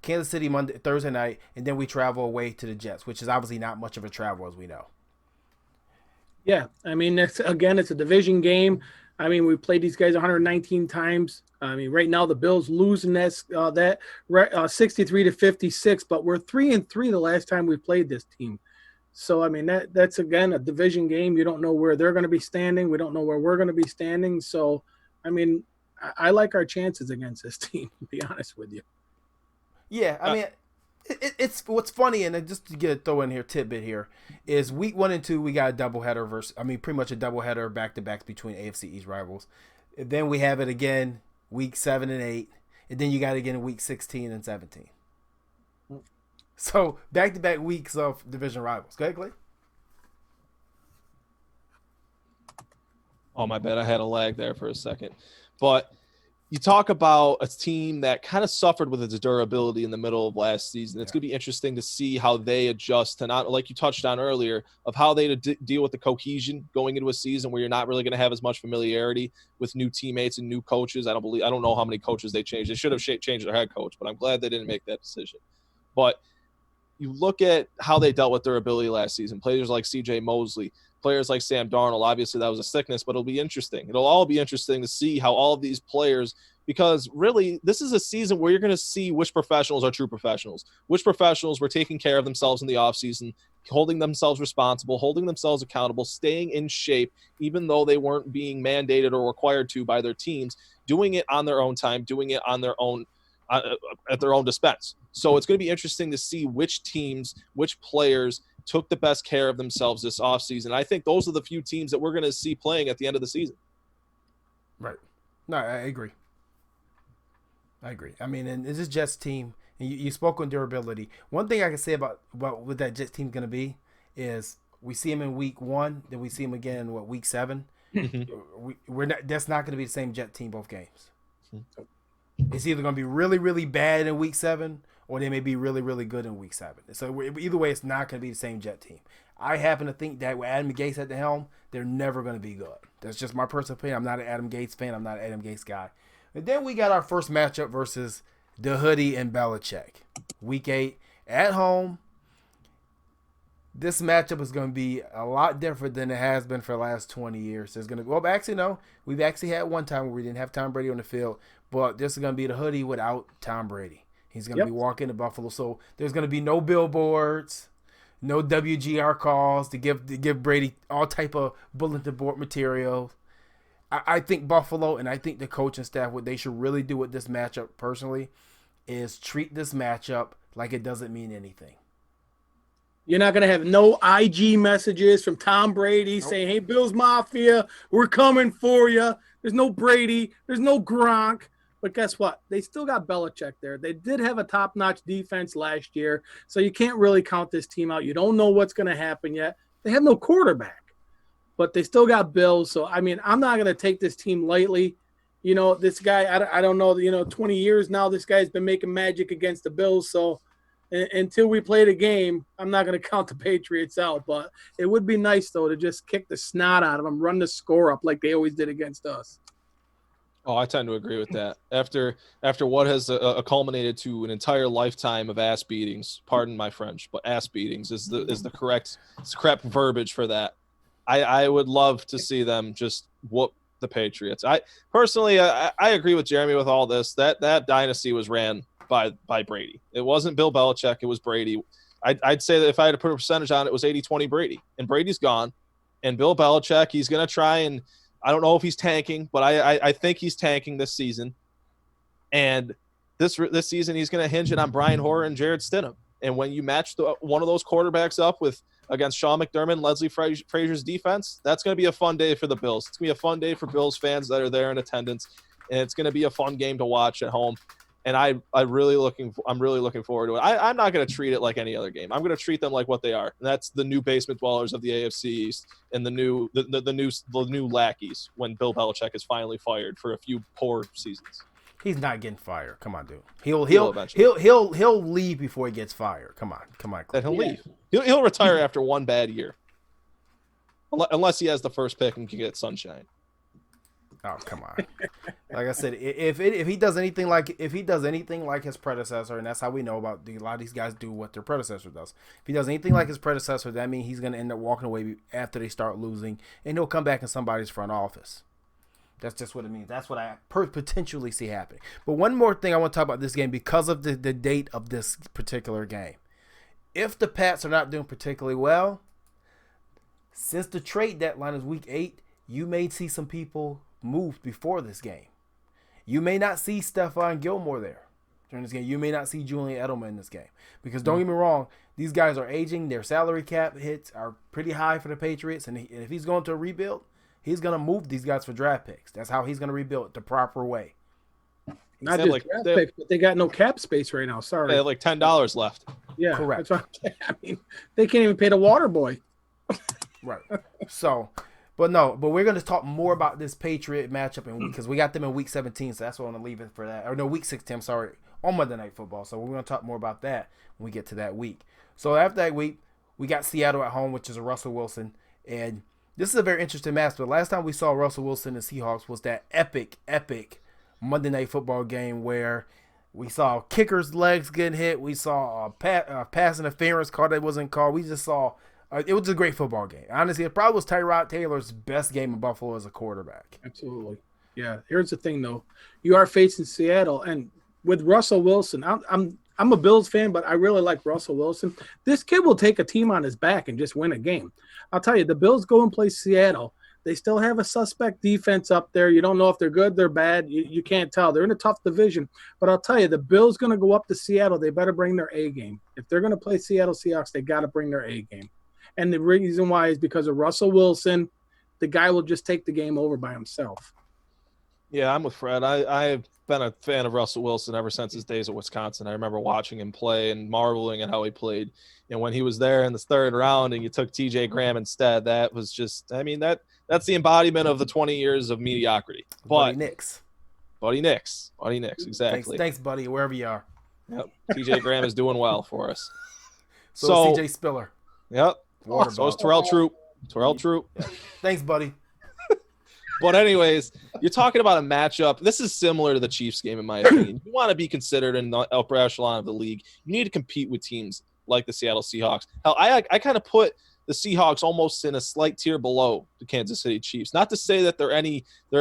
Kansas City Thursday night, and then we travel away to the Jets, which is obviously not much of a travel as we know. Yeah, I mean, it's a division game. I mean, we played these guys 119 times. I mean, right now the Bills losing that 63-56, but we're 3-3 the last time we played this team. So I mean, that's again a division game. You don't know where they're going to be standing. We don't know where we're going to be standing. So I mean, I like our chances against this team, to be honest with you. Yeah, I mean, it's what's funny, and just to throw in here tidbit here is week 1 and 2 we got a doubleheader pretty much a doubleheader back to backs between AFC East rivals. And then we have it again week 7 and 8, and then you got it again in week 16 and 17. So back to back weeks of division rivals. Go ahead, Clay. Oh, my bad. I had a lag there for a second. But you talk about a team that kind of suffered with its durability in the middle of last season. It's going to be interesting to see how they adjust to not, like you touched on earlier, of how they deal with the cohesion going into a season where you're not really going to have as much familiarity with new teammates and new coaches. I don't know how many coaches they changed. They should have changed their head coach, but I'm glad they didn't make that decision. But you look at how they dealt with durability last season. Players like C.J. Mosley, players like Sam Darnold, obviously that was a sickness, but it'll be interesting. It'll all be interesting to see how all of these players, because really this is a season where you're going to see which professionals are true professionals, which professionals were taking care of themselves in the offseason, holding themselves responsible, holding themselves accountable, staying in shape, even though they weren't being mandated or required to by their teams, doing it on their own time, doing it on their own at their own dispense. So it's going to be interesting to see which teams, which players took the best care of themselves this offseason. I think those are the few teams that we're going to see playing at the end of the season. Right. No, I agree. I mean, and this is Jets team, and you spoke on durability. One thing I can say about what that Jets team's going to be is we see him in week 1, then we see him again in week 7. That's not going to be the same Jet team both games. It's either going to be really, really bad in week 7, or they may be really, really good in week 7. So either way, it's not going to be the same Jet team. I happen to think that with Adam Gase at the helm, they're never going to be good. That's just my personal opinion. I'm not an Adam Gase fan. I'm not an Adam Gase guy. And then we got our first matchup versus the Hoodie and Belichick. Week 8 at home. This matchup is going to be a lot different than it has been for the last 20 years. There's going to we've actually had one time where we didn't have Tom Brady on the field, but this is going to be the Hoodie without Tom Brady. He's going to be walking to Buffalo. So there's going to be no billboards, no WGR calls to give Brady all type of bulletin board material. I think Buffalo and I think the coaching staff, what they should really do with this matchup personally is treat this matchup like it doesn't mean anything. You're not going to have no IG messages from Tom Brady saying, hey, Bills Mafia, we're coming for you. There's no Brady. There's no Gronk. But guess what? They still got Belichick there. They did have a top-notch defense last year, so you can't really count this team out. You don't know what's going to happen yet. They have no quarterback, but they still got Bills. So, I mean, I'm not going to take this team lightly. You know, this guy, I don't know, 20 years now, this guy's been making magic against the Bills. So until we play the game, I'm not going to count the Patriots out. But it would be nice, though, to just kick the snot out of them, run the score up like they always did against us. Oh, I tend to agree with that. After what has culminated to an entire lifetime of ass beatings, pardon my French, but ass beatings is the correct verbiage for that. I would love to see them just whoop the Patriots. I personally, I agree with Jeremy with all this. That dynasty was ran by Brady. It wasn't Bill Belichick. It was Brady. I'd say that if I had to put a percentage on it, it was 80-20 Brady. And Brady's gone. And Bill Belichick, he's going to try and – I don't know if he's tanking, but I think he's tanking this season. And this season, he's going to hinge it on Brian Hoyer and Jarrett Stidham. And when you match one of those quarterbacks up against Sean McDermott, Leslie Frazier's defense, that's going to be a fun day for the Bills. It's going to be a fun day for Bills fans that are there in attendance, and it's going to be a fun game to watch at home. And I'm really looking forward to it. I'm not going to treat it like any other game. I'm going to treat them like what they are. And that's the new basement dwellers of the AFC East and the new lackeys when Bill Belichick is finally fired for a few poor seasons. He's not getting fired. Come on, dude. He'll leave before he gets fired. Come on. Then he'll leave. He'll retire after one bad year, unless he has the first pick and can get sunshine. Oh, come on. Like I said, if he does anything like his predecessor, and that's how we know about a lot of these guys do what their predecessor does. If he does anything like his predecessor, that means he's going to end up walking away after they start losing, and he'll come back in somebody's front office. That's just what it means. That's what I potentially see happening. But one more thing I want to talk about this game because of the date of this particular game. If the Pats are not doing particularly well, since the trade deadline is week 8, you may see some people moved before this game. You may not see Stephon Gilmore there during this game. You may not see Julian Edelman in this game. Because don't get me wrong, these guys are aging. Their salary cap hits are pretty high for the Patriots. And if he's going to a rebuild, he's going to move these guys for draft picks. That's how he's going to rebuild it the proper way. Not just draft picks, but they got no cap space right now. Sorry. They have like $10 left. Yeah, correct. That's what I mean, they can't even pay the water boy. Right. So... But we're going to talk more about this Patriot matchup because we got them in week 17, so that's what I'm going to leave it for that. Or no, week 16, I'm sorry, on Monday Night Football. So we're going to talk more about that when we get to that week. So after that week, we got Seattle at home, which is a Russell Wilson. And this is a very interesting match. But last time we saw Russell Wilson and Seahawks was that epic Monday Night Football game where we saw kickers' legs getting hit. We saw a pass interference call that wasn't called. We just saw... it was a great football game. Honestly, it probably was Tyrod Taylor's best game in Buffalo as a quarterback. Absolutely. Yeah. Here's the thing, though. You are facing Seattle, and with Russell Wilson, I'm a Bills fan, but I really like Russell Wilson. This kid will take a team on his back and just win a game. I'll tell you, the Bills go and play Seattle. They still have a suspect defense up there. You don't know if they're good, they're bad. You can't tell. They're in a tough division. But I'll tell you, the Bills going to go up to Seattle. They better bring their A game. If they're going to play Seattle Seahawks, they got to bring their A game. And the reason why is because of Russell Wilson. The guy will just take the game over by himself. Yeah, I'm with Fred. I've been a fan of Russell Wilson ever since his days at Wisconsin. I remember watching him play and marveling at how he played. And when he was there in the third round and you took TJ Graham instead, that was just, I mean, that's the embodiment of the 20 years of mediocrity. But Buddy Nix, exactly. Thanks, buddy, wherever you are. Yep. TJ Graham is doing well for us. So CJ Spiller. Yep. So is Terrell Troop. Yeah. Thanks, buddy. But anyways, you're talking about a matchup. This is similar to the Chiefs game, in my opinion. You want to be considered in the upper echelon of the league. You need to compete with teams like the Seattle Seahawks. Hell, I kind of put the Seahawks almost in a slight tier below the Kansas City Chiefs. Not to say that they're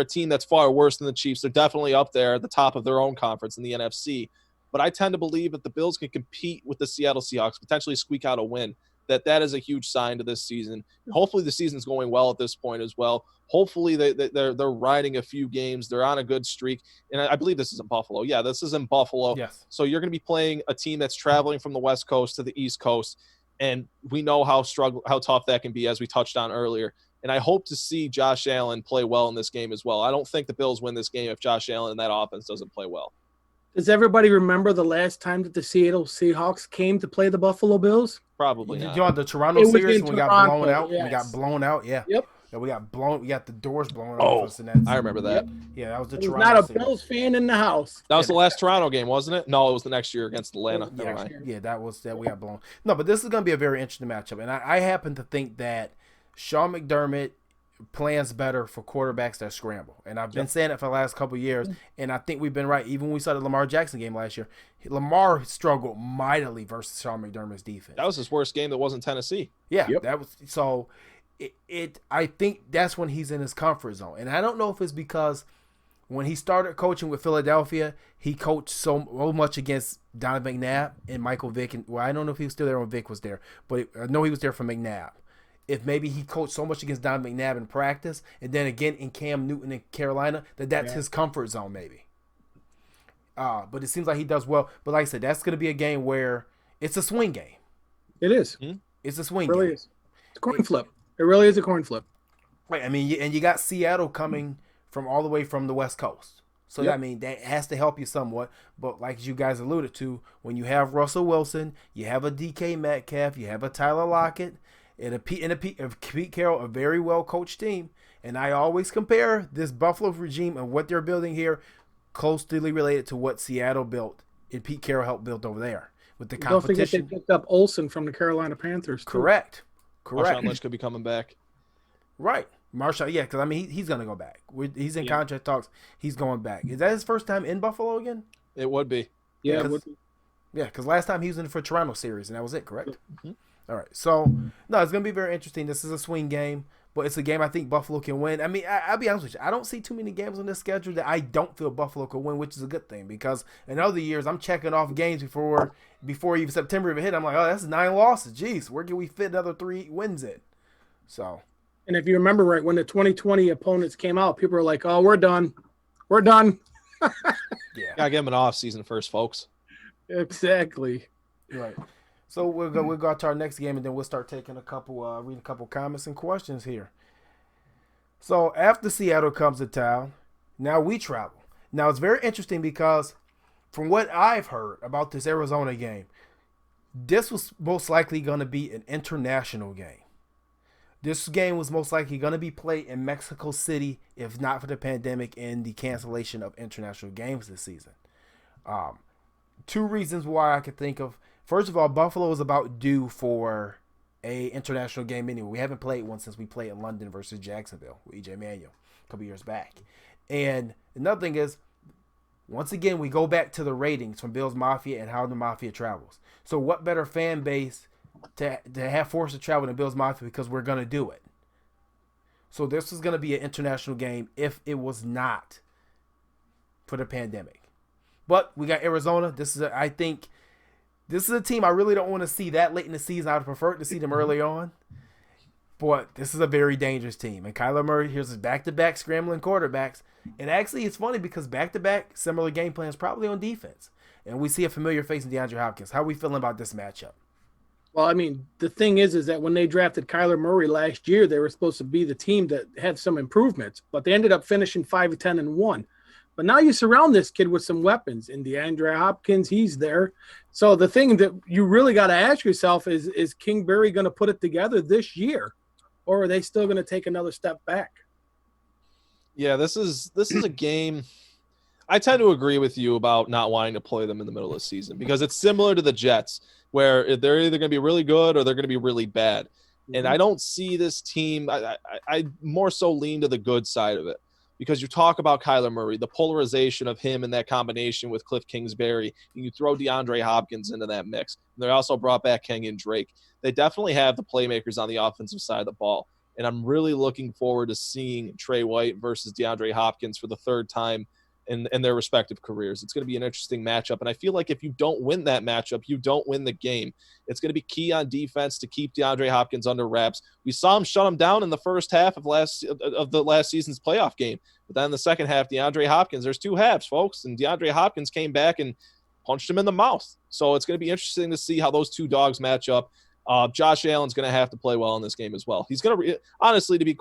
a team that's far worse than the Chiefs. They're definitely up there at the top of their own conference in the NFC. But I tend to believe that the Bills can compete with the Seattle Seahawks, potentially squeak out a win. that is a huge sign to this season. Hopefully the season's going well at this point as well. Hopefully they're riding a few games. They're on a good streak. And I believe this is in Buffalo. Yeah, this is in Buffalo. Yes. So you're going to be playing a team that's traveling from the West Coast to the East Coast. And we know how tough that can be, as we touched on earlier. And I hope to see Josh Allen play well in this game as well. I don't think the Bills win this game if Josh Allen and that offense doesn't play well. Does everybody remember the last time that the Seattle Seahawks came to play the Buffalo Bills? Probably not. You know the Toronto It was series in when we got Toronto, blown out? yes. We got blown out, yeah. Yep. Yeah, we got blown. We got the doors blown Oh, off us in that. I remember that. Yep. Yeah, that was the There's Toronto not a series. Bills fan in the house. That was the last Toronto game, wasn't it? No, it was the next year against Atlanta. Never mind. Yeah, that was that we got blown. No, but this is going to be a very interesting matchup, and I happen to think that Sean McDermott plans better for quarterbacks that scramble, and I've been saying it for the last couple of years, and I think we've been right. Even when we saw the Lamar Jackson game last year, Lamar struggled mightily versus Sean McDermott's defense. That was his worst game that wasn't Tennessee. Yeah, Yep. that was so. I think that's when he's in his comfort zone, and I don't know if it's because when he started coaching with Philadelphia, he coached so much against Donovan McNabb and Michael Vick, and I don't know if he was still there when Vick was there, but I know he was there for McNabb. If maybe he coached so much against Donovan McNabb in practice, and then again in Cam Newton in Carolina, that's his comfort zone maybe. But it seems like he does well. But like I said, that's going to be a game where it's a swing game. It is. It's a swing It really game. is. It's a coin flip. It really is a coin flip. Right. I mean, and you got Seattle coming from all the way from the West Coast. So, Yep. I mean, that has to help you somewhat. But like you guys alluded to, when you have Russell Wilson, you have a DK Metcalf, you have a Tyler Lockett, and a Pete Carroll, a very well-coached team. And I always compare this Buffalo regime and what they're building here closely related to what Seattle built and Pete Carroll helped build over there with the Don't forget they competition. picked up Olsen from the Carolina Panthers, too. Correct. Marshawn Lynch could be coming back. Right. Marshall, yeah, because I mean, he's going to go back. He's in contract talks. He's going back. Is that his first time in Buffalo again? It would be. Yeah, Because- it would be. Yeah, because last time he was in for Toronto series, and that was it, correct? All right. So, no, it's going to be very interesting. This is a swing game, but it's a game I think Buffalo can win. I mean, I'll be honest with you. I don't see too many games on this schedule that I don't feel Buffalo could win, which is a good thing because in other years, I'm checking off games before even September even hit. I'm like, oh, that's 9 losses. Jeez, where can we fit another 3 wins in? So. And if you remember right, when the 2020 opponents came out, people were like, oh, we're done. We're done. Yeah. Gotta give him an off season first, folks. Exactly. Right. So we'll go to our next game, and then we'll start taking reading a couple comments and questions here. So after Seattle comes to town, now we travel. Now it's very interesting because from what I've heard about this Arizona game, this was most likely going to be an international game. This game was most likely going to be played in Mexico City if not for the pandemic and the cancellation of international games this season. 2 reasons why I could think of. First of all, Buffalo is about due for a international game anyway. We haven't played one since we played in London versus Jacksonville with EJ Manuel a couple years back. And another thing is, once again, we go back to the ratings from Bills Mafia and how the Mafia travels. So what better fan base to have forced to travel than Bills Mafia because we're going to do it. So this is going to be an international game if it was not for the pandemic. But we got Arizona. I think this is a team I really don't want to see that late in the season. I would prefer to see them early on. But this is a very dangerous team. And Kyler Murray, here's his back-to-back scrambling quarterbacks. And actually, it's funny because back-to-back similar game plans probably on defense. And we see a familiar face in DeAndre Hopkins. How are we feeling about this matchup? Well, I mean, the thing is that when they drafted Kyler Murray last year, they were supposed to be the team that had some improvements, but they ended up finishing 5-10-1. But now you surround this kid with some weapons. And DeAndre Hopkins, he's there. So the thing that you really got to ask yourself is Kingsbury going to put it together this year, or are they still going to take another step back? Yeah, this is a game. I tend to agree with you about not wanting to play them in the middle of the season because it's similar to the Jets, where they're either going to be really good or they're going to be really bad. And I don't see this team. I more so lean to the good side of it because you talk about Kyler Murray, the polarization of him in that combination with Cliff Kingsbury, and you throw DeAndre Hopkins into that mix. And they also brought back Kenyon Drake. They definitely have the playmakers on the offensive side of the ball. And I'm really looking forward to seeing Trey White versus DeAndre Hopkins for the 3rd time in their respective careers. It's going to be an interesting matchup. And I feel like if you don't win that matchup, you don't win the game. It's going to be key on defense to keep DeAndre Hopkins under wraps. We saw him shut him down in the first half of the last season's playoff game. But then in the second half, DeAndre Hopkins, there's two halves, folks. And DeAndre Hopkins came back and punched him in the mouth. So it's going to be interesting to see how those two dogs match up. Josh Allen's going to have to play well in this game as well. He's going to honestly,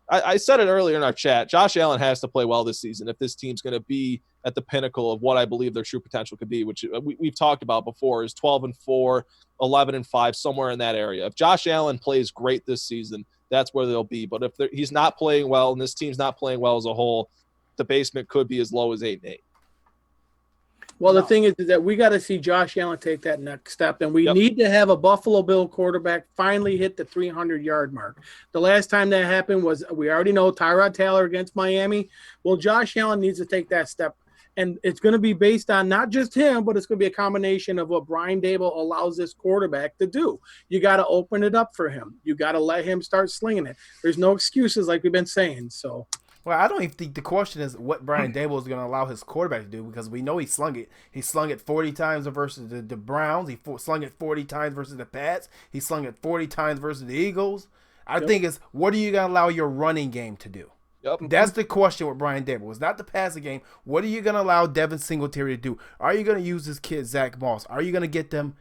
I said it earlier in our chat, Josh Allen has to play well this season if this team's going to be at the pinnacle of what I believe their true potential could be, which we've talked about before, is 12-4, 11-5, somewhere in that area. If Josh Allen plays great this season, that's where they'll be. But if he's not playing well and this team's not playing well as a whole, the basement could be as low as 8-8. Well, the thing is that we got to see Josh Allen take that next step, and we need to have a Buffalo Bill quarterback finally hit the 300-yard mark. The last time that happened was, we already know, Tyrod Taylor against Miami. Well, Josh Allen needs to take that step, and it's going to be based on not just him, but it's going to be a combination of what Brian Daboll allows this quarterback to do. You got to open it up for him. You got to let him start slinging it. There's no excuses, like we've been saying, so... Well, I don't even think the question is what Brian Daboll is going to allow his quarterback to do, because we know he slung it. He slung it 40 times versus the Browns. He slung it 40 times versus the Pats. He slung it 40 times versus the Eagles. I think it's, what are you going to allow your running game to do? That's the question with Brian Daboll. It's not the passing game. What are you going to allow Devin Singletary to do? Are you going to use this kid, Zach Moss? Are you going to get them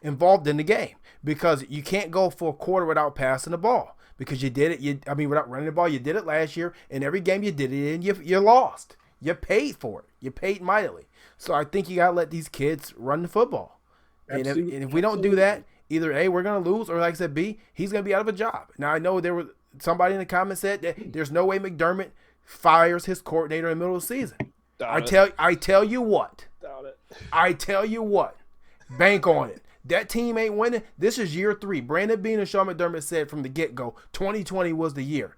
involved in the game? Because you can't go for a quarter without passing the ball. Because you did it, without running the ball, you did it last year. And every game you did it in, you lost. You paid for it. You paid mightily. So I think you got to let these kids run the football. And if we don't do that, either A, we're going to lose, or like I said, B, he's going to be out of a job. Now, I know there was somebody in the comments said that there's no way McDermott fires his coordinator in the middle of the season. I tell you what. Doubt it. I tell you what. Bank on it. That team ain't winning. This is year 3. Brandon Beane and Sean McDermott said from the get-go, 2020 was the year.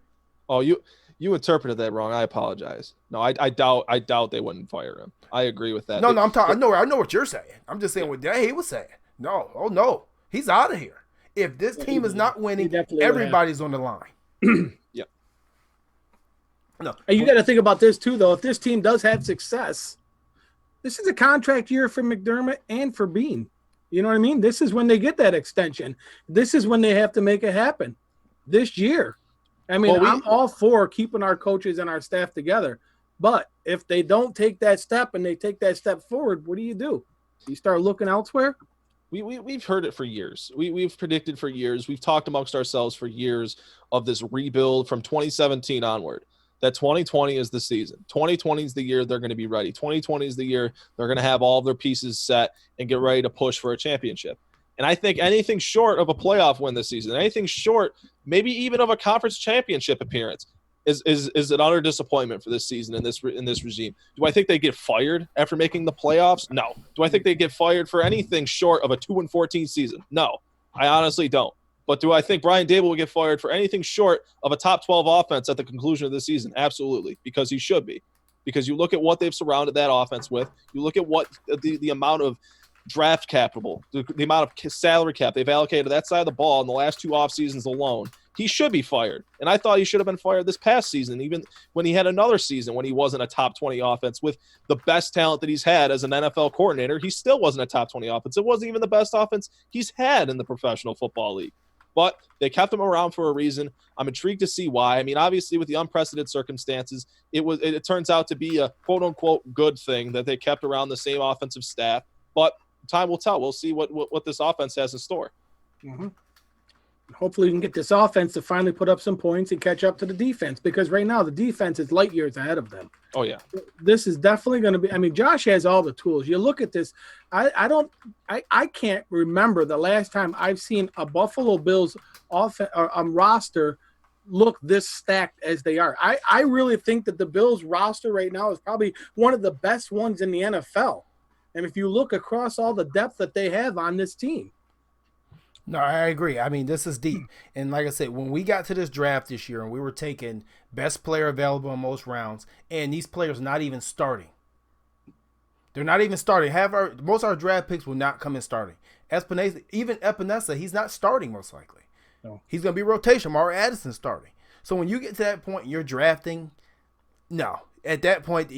Oh, you interpreted that wrong. I apologize. No, I doubt they wouldn't fire him. I agree with that. No, I'm talking. I know what you're saying. I'm just saying what he was saying. No, he's out of here. If this team is not winning, everybody's on the line. Yep. No, and you got to think about this too, though. If this team does have success, this is a contract year for McDermott and for Beane. You know what I mean? This is when they get that extension. This is when they have to make it happen this year. I mean, I'm all for keeping our coaches and our staff together. But if they don't take that step and they take that step forward, what do? You start looking elsewhere? We've heard it for years. We've predicted for years. We've talked amongst ourselves for years of this rebuild from 2017 onward. That 2020 is the season. 2020 is the year they're going to be ready. 2020 is the year they're going to have all of their pieces set and get ready to push for a championship. And I think anything short of a playoff win this season, anything short, maybe even of a conference championship appearance, is an utter disappointment for this season in this regime. Do I think they get fired after making the playoffs? No. Do I think they get fired for anything short of a 2-14 season? No. I honestly don't. But do I think Brian Daboll will get fired for anything short of a top 12 offense at the conclusion of the season? Absolutely, because he should be. Because you look at what they've surrounded that offense with, you look at what the amount of draft capital, the amount of salary cap they've allocated to that side of the ball in the last 2 off seasons alone. He should be fired. And I thought he should have been fired this past season, even when he had another season when he wasn't a top 20 offense with the best talent that he's had as an NFL coordinator. He still wasn't a top 20 offense. It wasn't even the best offense he's had in the professional football league. But they kept him around for a reason. I'm intrigued to see why. I mean, obviously, with the unprecedented circumstances, it turns out to be a quote-unquote good thing that they kept around the same offensive staff. But time will tell. We'll see what this offense has in store. Mm-hmm. Hopefully we can get this offense to finally put up some points and catch up to the defense, because right now the defense is light years ahead of them. Oh, yeah. This is definitely going to be – I mean, Josh has all the tools. You look at this. I can't remember the last time I've seen a Buffalo Bills roster look this stacked as they are. I really think that the Bills roster right now is probably one of the best ones in the NFL. And if you look across all the depth that they have on this team. No, I agree. I mean, this is deep. And like I said, when we got to this draft this year and we were taking best player available in most rounds, and these players not even starting. They're not even starting. Most of our draft picks will not come in starting. Even Epinesa, he's not starting most likely. No. He's going to be rotation. Mario Addison starting. So when you get to that point, you're drafting. No, at that point,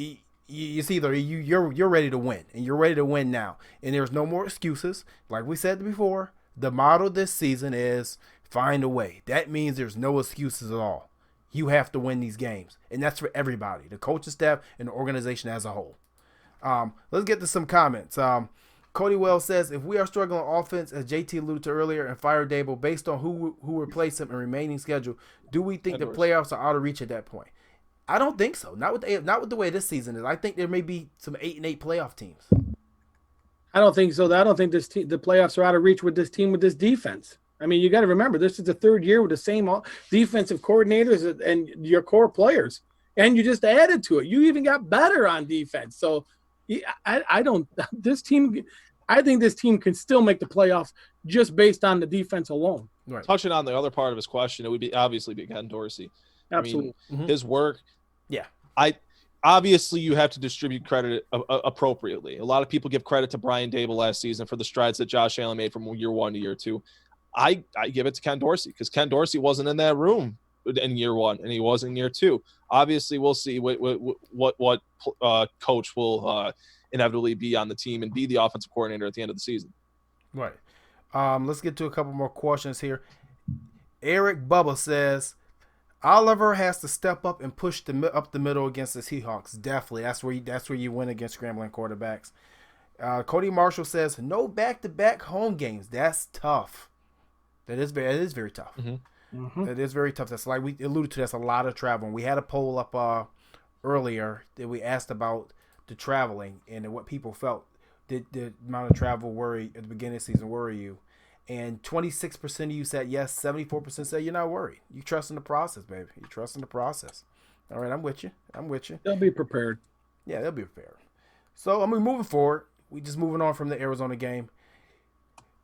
it's either you're ready to win, and you're ready to win now, and there's no more excuses. Like we said before, the motto this season is find a way. That means there's no excuses at all. You have to win these games, and that's for everybody, the coaching staff and the organization as a whole. Let's get to some comments. Cody Wells says, if we are struggling on offense, as JT alluded to earlier, and fire Dable, based on who replaced him and remaining schedule, do we think the playoffs are out of reach at that point? I don't think so. Not with the way this season is. I think there may be some 8-8 playoff teams. I don't think so. I don't think the playoffs are out of reach with this team with this defense. I mean, you got to remember, this is the third year with the same defensive coordinators and your core players, and you just added to it. You even got better on defense. So I think this team can still make the playoffs just based on the defense alone. Right. Touching on the other part of his question, it would obviously be Ken Dorsey. Absolutely. I mean, his work. Yeah. Obviously, you have to distribute credit appropriately. A lot of people give credit to Brian Dable last season for the strides that Josh Allen made from year 1 to year 2. I give it to Ken Dorsey because Ken Dorsey wasn't in that room in year 1 and he was in year 2. Obviously, we'll see what coach will inevitably be on the team and be the offensive coordinator at the end of the season. Right. Let's get to a couple more questions here. Eric Bubba says, Oliver has to step up and push up the middle against the Seahawks. Definitely. That's where you win against scrambling quarterbacks. Cody Marshall says, no back-to-back home games. That's tough. It is very tough. Mm-hmm. It is very tough. That's like we alluded to. That's a lot of traveling. We had a poll up earlier that we asked about the traveling and what people felt. Did the amount of travel worry at the beginning of the season worry you? And 26% of you said yes. 74% said you're not worried. You trust in the process, baby. You trust in the process. All right, I'm with you. They'll be prepared. Yeah, they'll be prepared. So, moving forward, we just moving on from the Arizona game.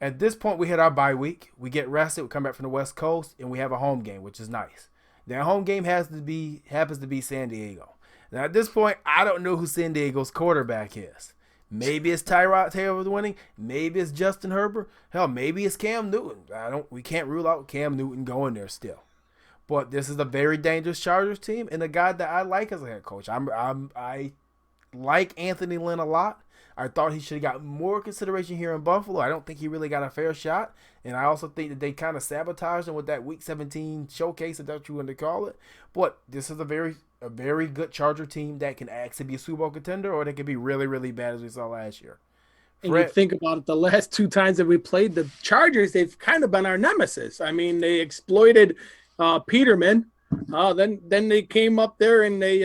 At this point, we hit our bye week. We get rested. We come back from the West Coast, and we have a home game, which is nice. That home game happens to be San Diego. Now, at this point, I don't know who San Diego's quarterback is. Maybe it's Tyrod Taylor winning. Maybe it's Justin Herbert. Hell, maybe it's Cam Newton. We can't rule out Cam Newton going there still. But this is a very dangerous Chargers team, and a guy that I like as a head coach. I like Anthony Lynn a lot. I thought he should have got more consideration here in Buffalo. I don't think he really got a fair shot. And I also think that they kind of sabotaged him with that Week 17 showcase, if that's what you want to call it. But this is a very good Charger team that can actually be a Super Bowl contender, or they can be really, really bad as we saw last year. And you think about it, the last 2 times that we played the Chargers, they've kind of been our nemesis. I mean, they exploited Peterman. Then they came up there and they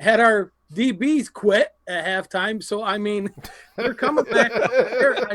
had our DBs quit at halftime. So, I mean, they're coming back up there.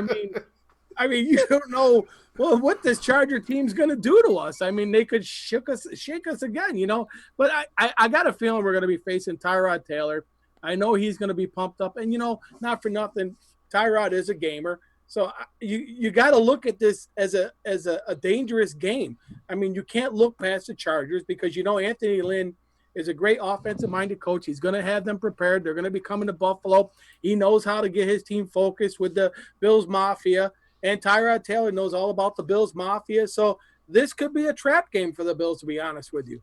I mean, you don't know what this Charger team's going to do to us. I mean, they could shake us again, you know. But I got a feeling we're going to be facing Tyrod Taylor. I know he's going to be pumped up. And, you know, not for nothing, Tyrod is a gamer. So you got to look at this as a dangerous game. I mean, you can't look past the Chargers because, you know, Anthony Lynn is a great offensive-minded coach. He's going to have them prepared. They're going to be coming to Buffalo. He knows how to get his team focused with the Bills Mafia. And Tyrod Taylor knows all about the Bills Mafia. So this could be a trap game for the Bills, to be honest with you.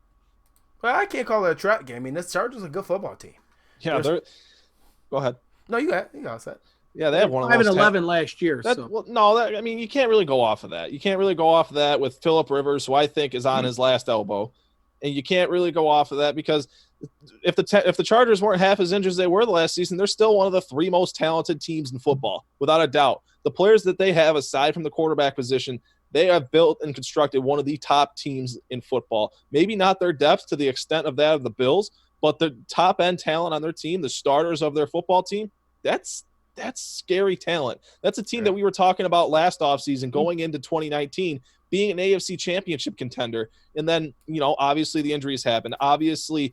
Well, I can't call it a trap game. I mean, this Chargers are a good football team. Yeah, go ahead. No, you got it. Yeah, they have one of 5-11 last year. I mean, you can't really go off of that. You can't really go off of that with Phillip Rivers, who I think is on his last elbow. And you can't really go off of that because if the Chargers weren't half as injured as they were the last season, they're still one of the 3 most talented teams in football, without a doubt. The players that they have, aside from the quarterback position, they have built and constructed one of the top teams in football. Maybe not their depth to the extent of that of the Bills, but the top-end talent on their team, the starters of their football team, that's scary talent. That's a team that we were talking about last offseason going into 2019, being an AFC championship contender. And then, you know, obviously the injuries happened. Obviously,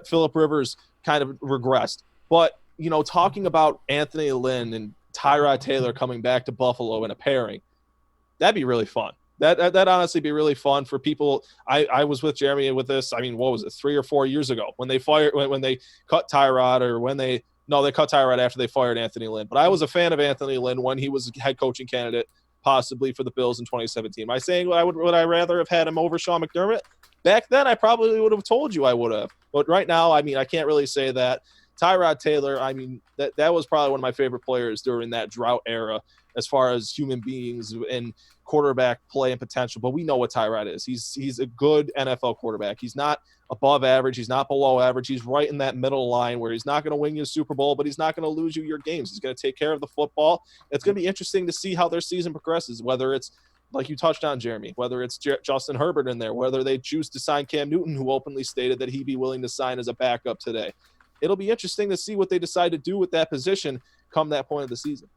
Phillip Rivers kind of regressed. But, you know, talking about Anthony Lynn and Tyrod Taylor coming back to Buffalo in a pairing, that'd be really fun. That'd honestly be really fun for people. I was with Jeremy with this. I mean, what was it, 3 or 4 years ago when they cut Tyrod, or they cut Tyrod after they fired Anthony Lynn. But I was a fan of Anthony Lynn when he was a head coaching candidate, possibly for the Bills in 2017. Am I saying would I rather have had him over Sean McDermott? Back then, I probably would have told you I would have. But right now, I mean, I can't really say that. Tyrod Taylor, I mean, that was probably one of my favorite players during that drought era as far as human beings and quarterback play and potential. But we know what Tyrod is. He's a good NFL quarterback. He's not above average. He's not below average. He's right in that middle line where he's not going to win you a Super Bowl, but he's not going to lose you your games. He's going to take care of the football. It's going to be interesting to see how their season progresses, whether it's like you touched on, Jeremy, whether it's Justin Herbert in there, whether they choose to sign Cam Newton, who openly stated that he'd be willing to sign as a backup today. It'll be interesting to see what they decide to do with that position come that point of the season.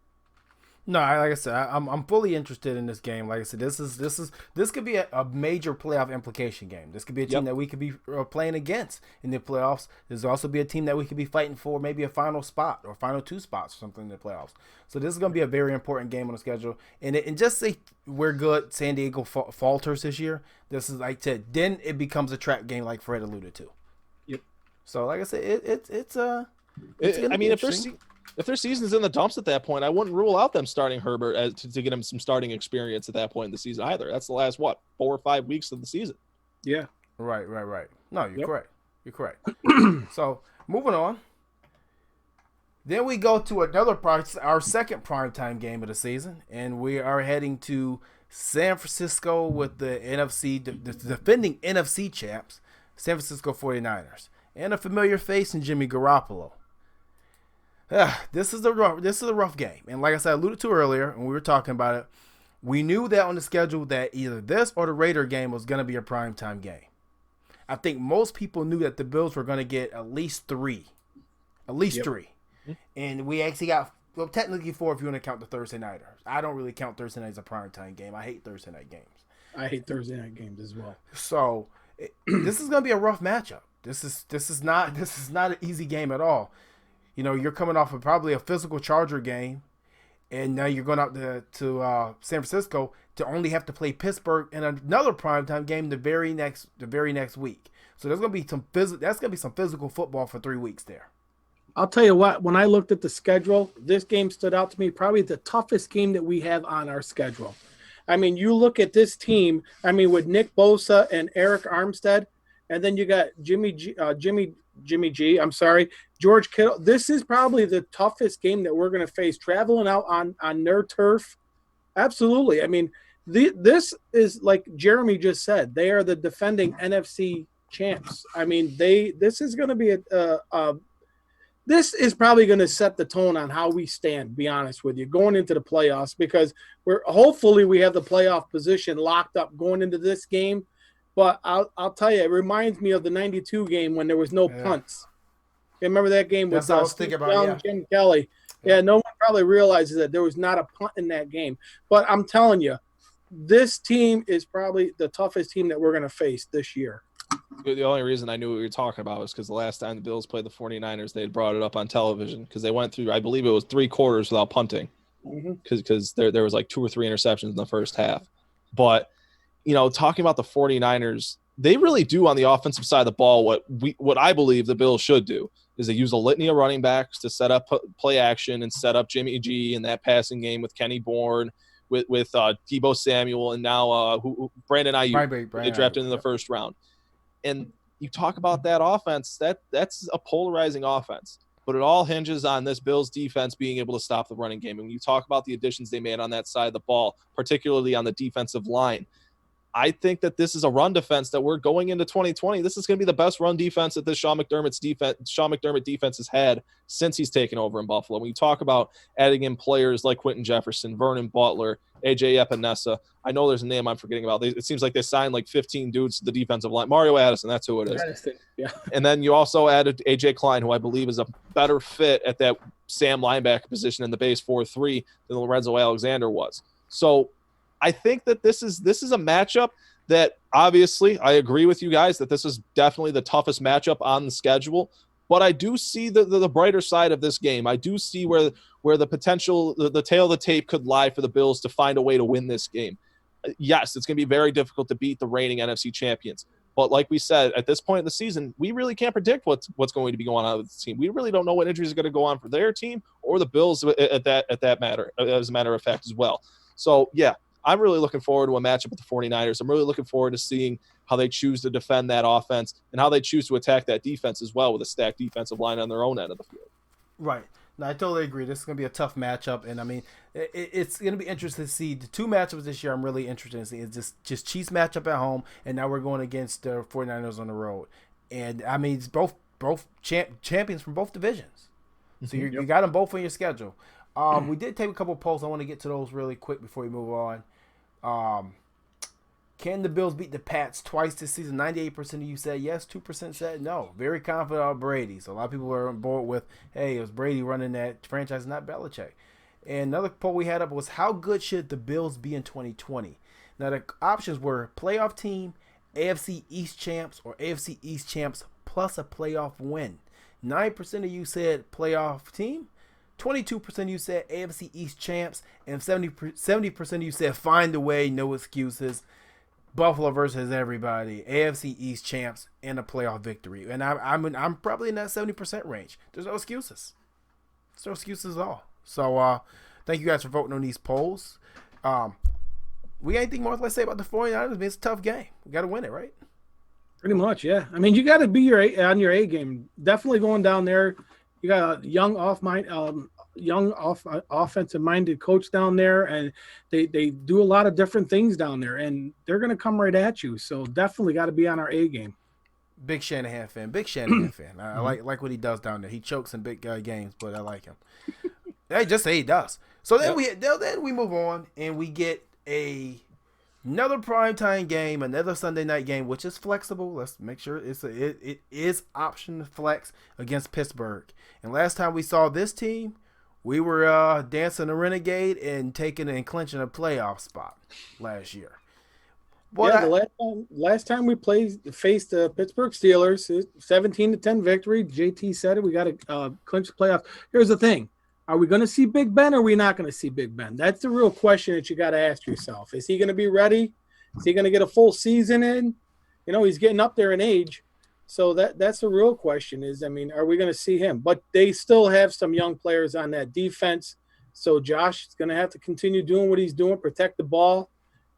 No, like I said, I'm fully interested in this game. Like I said, this could be a major playoff implication game. This could be a team that we could be playing against in the playoffs. There's also be a team that we could be fighting for maybe a final spot or final 2 spots or something in the playoffs. So this is going to be a very important game on the schedule. And just say we're good, San Diego falters this year. This is like then it becomes a trap game, like Fred alluded to. Yep. So like I said, it's I mean, if their season's in the dumps at that point, I wouldn't rule out them starting Herbert to get him some starting experience at that point in the season either. That's the last 4 or 5 weeks of the season. Yeah. Right. No, you're correct. You're correct. So moving on. Then we go to our second primetime game of the season, and we are heading to San Francisco with the defending NFC champs, San Francisco 49ers, and a familiar face in Jimmy Garoppolo. This is a rough game, and like I said, I alluded to earlier when we were talking about it, we knew that on the schedule that either this or the Raider game was going to be a primetime game. I think most people knew that the Bills were going to get at least three, and we actually got technically 4 if you want to count the Thursday nighters. I don't really count Thursday night as a primetime game. I hate Thursday night games. I hate Thursday night games as well. So this is going to be a rough matchup. This is not an easy game at all. You know, you're coming off of probably a physical Charger game, and now you're going out to San Francisco to only have to play Pittsburgh in another primetime game the very next week. So that's going to be some physical football for 3 weeks there. I'll tell you what, when I looked at the schedule, this game stood out to me, probably the toughest game that we have on our schedule. I mean, you look at this team, I mean, with Nick Bosa and Eric Armstead, and then you got George Kittle. This is probably the toughest game that we're going to face, traveling out on their turf. Absolutely. I mean, this is like Jeremy just said, they are the defending NFC champs. I mean, this is going to be this is probably going to set the tone on how we stand, be honest with you, going into the playoffs, because hopefully we have the playoff position locked up going into this game. But I'll tell you, it reminds me of the 92 game when there was no punts. You remember that game with Jim Kelly? Yeah, no one probably realizes that there was not a punt in that game. But I'm telling you, this team is probably the toughest team that we're going to face this year. The only reason I knew what we were talking about was because the last time the Bills played the 49ers, they had brought it up on television because they went through, I believe it was 3 quarters without punting because there was like 2 or 3 interceptions in the first half. But, you know, talking about the 49ers, they really do on the offensive side of the ball what I believe the Bills should do is they use a litany of running backs to set up play action and set up Jimmy G in that passing game with Kenny Bourne, with Deebo Samuel, and now Brandon Ayuk. They drafted in the first round. And you talk about that offense, that's a polarizing offense. But it all hinges on this Bills defense being able to stop the running game. And when you talk about the additions they made on that side of the ball, particularly on the defensive line, I think that this is a run defense that we're going into 2020. This is going to be the best run defense that Sean McDermott defense has had since he's taken over in Buffalo. When you talk about adding in players like Quentin Jefferson, Vernon Butler, AJ Epinesa, I know there's a name I'm forgetting about. It seems like they signed like 15 dudes to the defensive line. Mario Addison, that's who it is. Yeah. And then you also added AJ Klein, who I believe is a better fit at that Sam linebacker position in the base 4-3 than Lorenzo Alexander was. So I think that this is a matchup that obviously I agree with you guys that this is definitely the toughest matchup on the schedule. But I do see the brighter side of this game. I do see where the potential, the tail of the tape could lie for the Bills to find a way to win this game. Yes, it's going to be very difficult to beat the reigning NFC champions. But like we said, at this point in the season, we really can't predict what's going to be going on with the team. We really don't know what injuries are going to go on for their team or the Bills at that matter, as a matter of fact, as well. So, yeah, I'm really looking forward to a matchup with the 49ers. I'm really looking forward to seeing how they choose to defend that offense and how they choose to attack that defense as well with a stacked defensive line on their own end of the field. Right. No, I totally agree. This is going to be a tough matchup, and I mean, it's going to be interesting to see the two matchups this year. I'm really interested in seeing. It's just Chiefs matchup at home, and now we're going against the 49ers on the road. And I mean, it's both champions from both divisions, so you got them both on your schedule. We did take a couple of polls. I want to get to those really quick before we move on. Can the Bills beat the Pats twice this season? 98% of you said yes, 2% said no. Very confident about Brady. So a lot of people are on board with, hey, it was Brady running that franchise, not Belichick. And another poll we had up was, how good should the Bills be in 2020? Now, the options were playoff team, AFC East champs, or AFC East champs plus a playoff win. 9% of you said playoff team. 22% of you said AFC East champs. And 70% of you said find a way, no excuses. Buffalo versus everybody, AFC East champs, and a playoff victory. And I'm probably in that 70% range. There's no excuses. There's no excuses at all. So thank you guys for voting on these polls. We got anything more to say about the 49ers? I mean, it's a tough game. We got to win it, right? Pretty much, yeah. I mean, you got to be on your A game. Definitely going down there. You got a young offensive-minded coach down there, and they do a lot of different things down there, and they're going to come right at you. So definitely got to be on our A game. Big Shanahan fan. I like what he does down there. He chokes in big games, but I like him. Hey, just say he does. So then we move on, and we get another primetime game, another Sunday night game, which is flexible. Let's make sure it is option to flex against Pittsburgh. And last time we saw this team, we were dancing a renegade and taking and clinching a playoff spot last year. But last time we faced the Pittsburgh Steelers, 17-10 victory. JT said it. We got to clinch the playoffs. Here's the thing. Are we going to see Big Ben or are we not going to see Big Ben? That's the real question that you got to ask yourself. Is he going to be ready? Is he going to get a full season in? You know, he's getting up there in age. So that's the real question is, I mean, are we going to see him? But they still have some young players on that defense. So Josh is going to have to continue doing what he's doing, protect the ball,